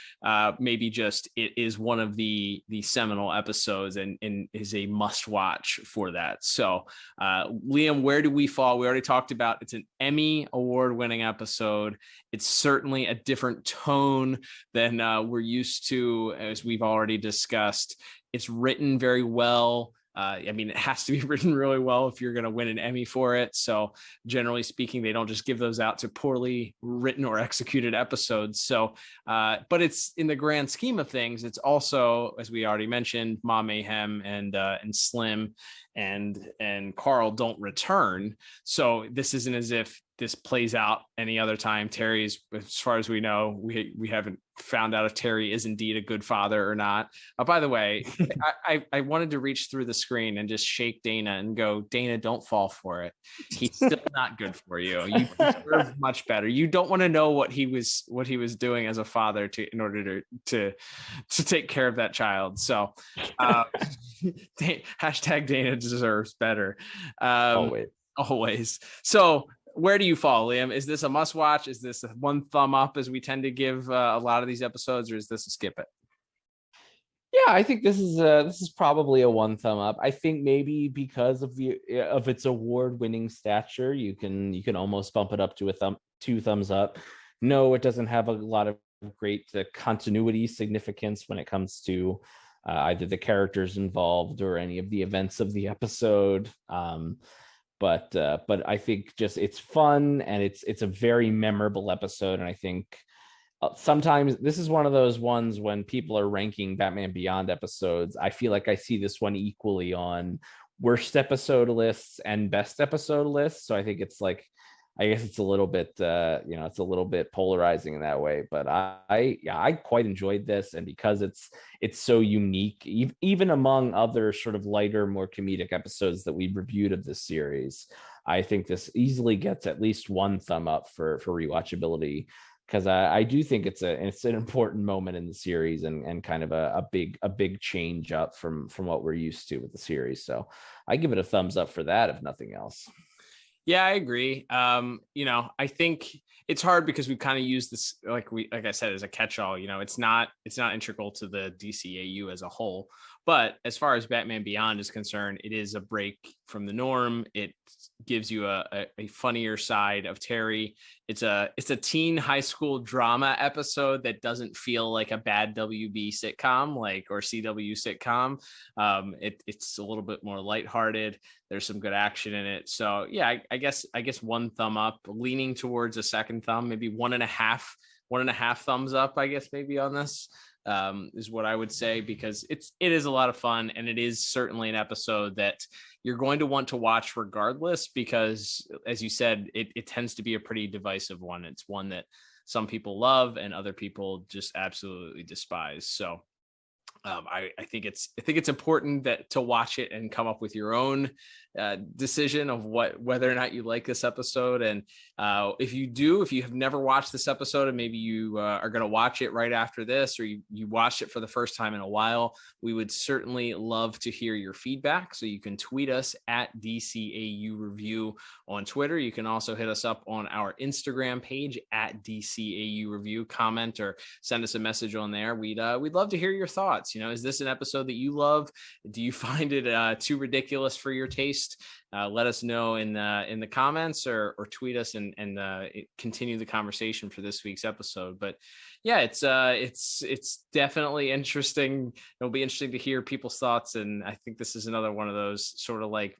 maybe just it is one of the seminal episodes and is a must watch for that. So Liam, where do we fall? We already talked about it's an Emmy Award-winning episode. It's certainly a different tone than we're used to, as we've already discussed. It's written very well. It has to be written really well if you're going to win an Emmy for it. So generally speaking, they don't just give those out to poorly written or executed episodes. So, but it's in the grand scheme of things, it's also, as we already mentioned, Ma Mayhem and Slim and Carl don't return. So this isn't as if this plays out any other time. Terry's, as far as we know, we haven't found out if Terry is indeed a good father or not. By the way, I wanted to reach through the screen and just shake Dana and go, Dana, don't fall for it. He's still not good for you. You deserve much better. You don't want to know what he was doing as a father in order to take care of that child. So hashtag Dana deserves better. Always. So where do you fall, Liam? Is this a must watch? Is this a one thumb up, as we tend to give a lot of these episodes, or is this a skip it? Yeah, I think this is probably a one thumb up. I think maybe because of its award-winning stature, you can almost bump it up to two thumbs up. No, it doesn't have a lot of great continuity significance when it comes to either the characters involved or any of the events of the episode. but I think just it's fun, and it's a very memorable episode. And I think sometimes this is one of those ones when people are ranking Batman Beyond episodes, I feel like I see this one equally on worst episode lists and best episode lists. So I think it's like, I guess it's a little bit, it's a little bit polarizing in that way. But I quite enjoyed this, and because it's so unique, even among other sort of lighter, more comedic episodes that we've reviewed of this series, I think this easily gets at least one thumb up for rewatchability, because I do think it's an important moment in the series, and kind of a big change up from what we're used to with the series. So I give it a thumbs up for that, if nothing else. Yeah, I agree. I think it's hard because we kind of use this, like I said, as a catch-all. It's not integral to the DCAU as a whole. But as far as Batman Beyond is concerned, it is a break from the norm. It gives you a funnier side of Terry. It's a teen high school drama episode that doesn't feel like a bad WB sitcom, or CW sitcom. It's a little bit more lighthearted. There's some good action in it. So yeah, I guess one thumb up, leaning towards a second thumb, maybe one and a half thumbs up, I guess, maybe on this. Is what I would say, because it is a lot of fun, and it is certainly an episode that you're going to want to watch regardless, because as you said, it tends to be a pretty divisive one. It's one that some people love and other people just absolutely despise. So I think it's important to watch it and come up with your own decision of whether or not you like this episode. And if you have never watched this episode, and maybe you are going to watch it right after this, or you watched it for the first time in a while, we would certainly love to hear your feedback. So you can tweet us at DCAU Review on Twitter. You can also hit us up on our Instagram page at DCAU Review. Comment or send us a message on there. We'd love to hear your thoughts. Is this an episode that you love? Do you find it too ridiculous for your taste? Let us know in the comments, or tweet us and continue the conversation for this week's episode. But yeah, it's definitely interesting. It'll be interesting to hear people's thoughts, and I think this is another one of those sort of like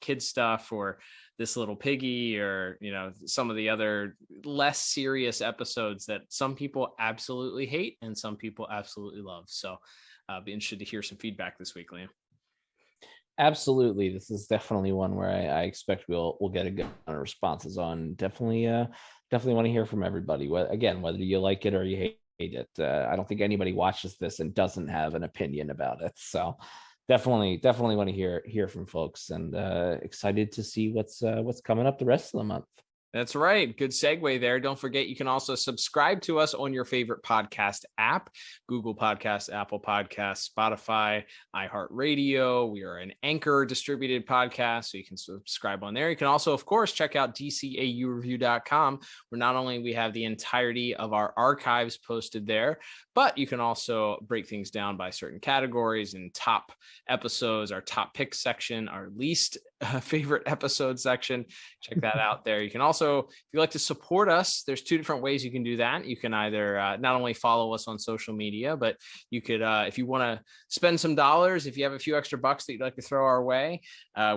kid stuff, or This Little Piggy, or some of the other less serious episodes that some people absolutely hate and some people absolutely love. So I'll be interested to hear some feedback this week, Liam. Absolutely, this is definitely one where I expect we'll get a good amount of responses on. Definitely want to hear from everybody. Again, whether you like it or you hate it. I don't think anybody watches this and doesn't have an opinion about it. So definitely want to hear from folks, and excited to see what's coming up the rest of the month. That's right. Good segue there. Don't forget, you can also subscribe to us on your favorite podcast app: Google Podcasts, Apple Podcasts, Spotify, iHeartRadio. We are an Anchor distributed podcast, so you can subscribe on there. You can also, of course, check out DCAUreview.com, where not only we have the entirety of our archives posted there, but you can also break things down by certain categories and top episodes, our top pick section, our least favorite episode section. Check that out there. You can also, if you'd like to support us, there's two different ways you can do that. You can either not only follow us on social media, but you could, if you want to spend some dollars, if you have a few extra bucks that you'd like to throw our way,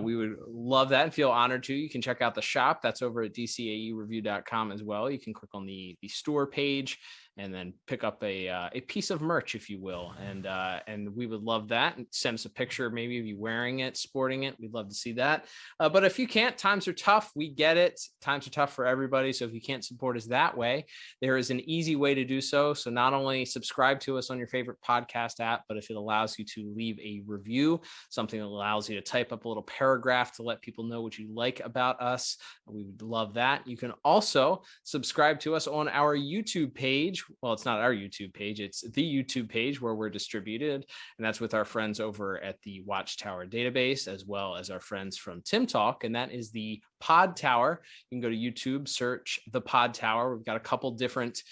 we would love that and feel honored to. You can check out the shop. That's over at DCAUreview.com as well. You can click on the store page and then pick up a piece of merch, if you will. And we would love that. And send us a picture maybe of you wearing it, sporting it. We'd love to see that. But if you can't, times are tough. We get it. Times are tough for everybody. So if you can't support us that way, there is an easy way to do so. So not only subscribe to us on your favorite podcast app, but if it allows you to leave a review, something that allows you to type up a little paragraph to let people know what you like about us, we would love that. You can also subscribe to us on our YouTube page. Well, it's not our YouTube page, it's the YouTube page where we're distributed, and that's with our friends over at the Watchtower database, as well as our friends from Tim Talk, and that is the Pod Tower. You can go to YouTube, search the Pod Tower. We've got a couple different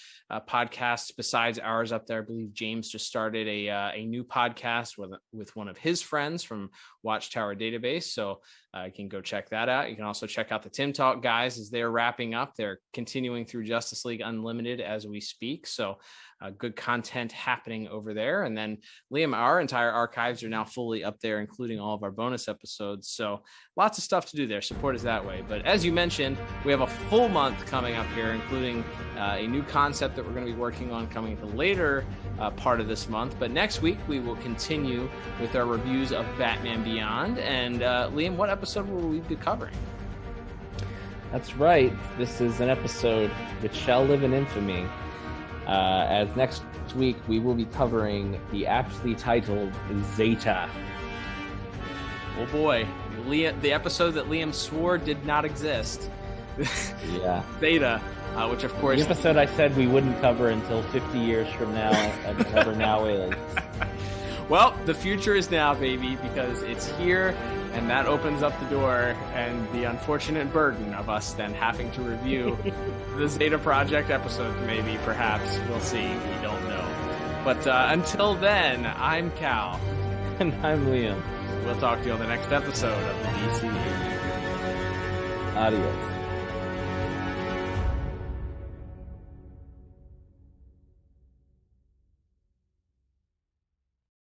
podcasts besides ours up there. I believe James just started a new podcast with one of his friends from Watchtower Database. So you can go check that out. You can also check out the Tim Talk guys as they're wrapping up. They're continuing through Justice League Unlimited as we speak. So good content happening over there. And then Liam, our entire archives are now fully up there, including all of our bonus episodes. So lots of stuff to do there. Support us that way. But as you mentioned, we have a full month coming up here, including a new concept that we're going to be working on coming at the later part of this month. But next week, we will continue with our reviews of Batman Beyond. And Liam, what episode will we be covering? That's right. This is an episode that shall live in infamy. As next week, we will be covering the aptly titled Zeta. Oh boy, the episode that Liam swore did not exist. Yeah. Zeta, which of course... The episode I said we wouldn't cover until 50 years from now, and never now is. Well, the future is now, baby, because it's here, and that opens up the door, and the unfortunate burden of us then having to review the Zeta Project episode, maybe, perhaps. We'll see. We don't know. But until then, I'm Cal. And I'm Liam. We'll talk to you on the next episode of the DCAU. Adios.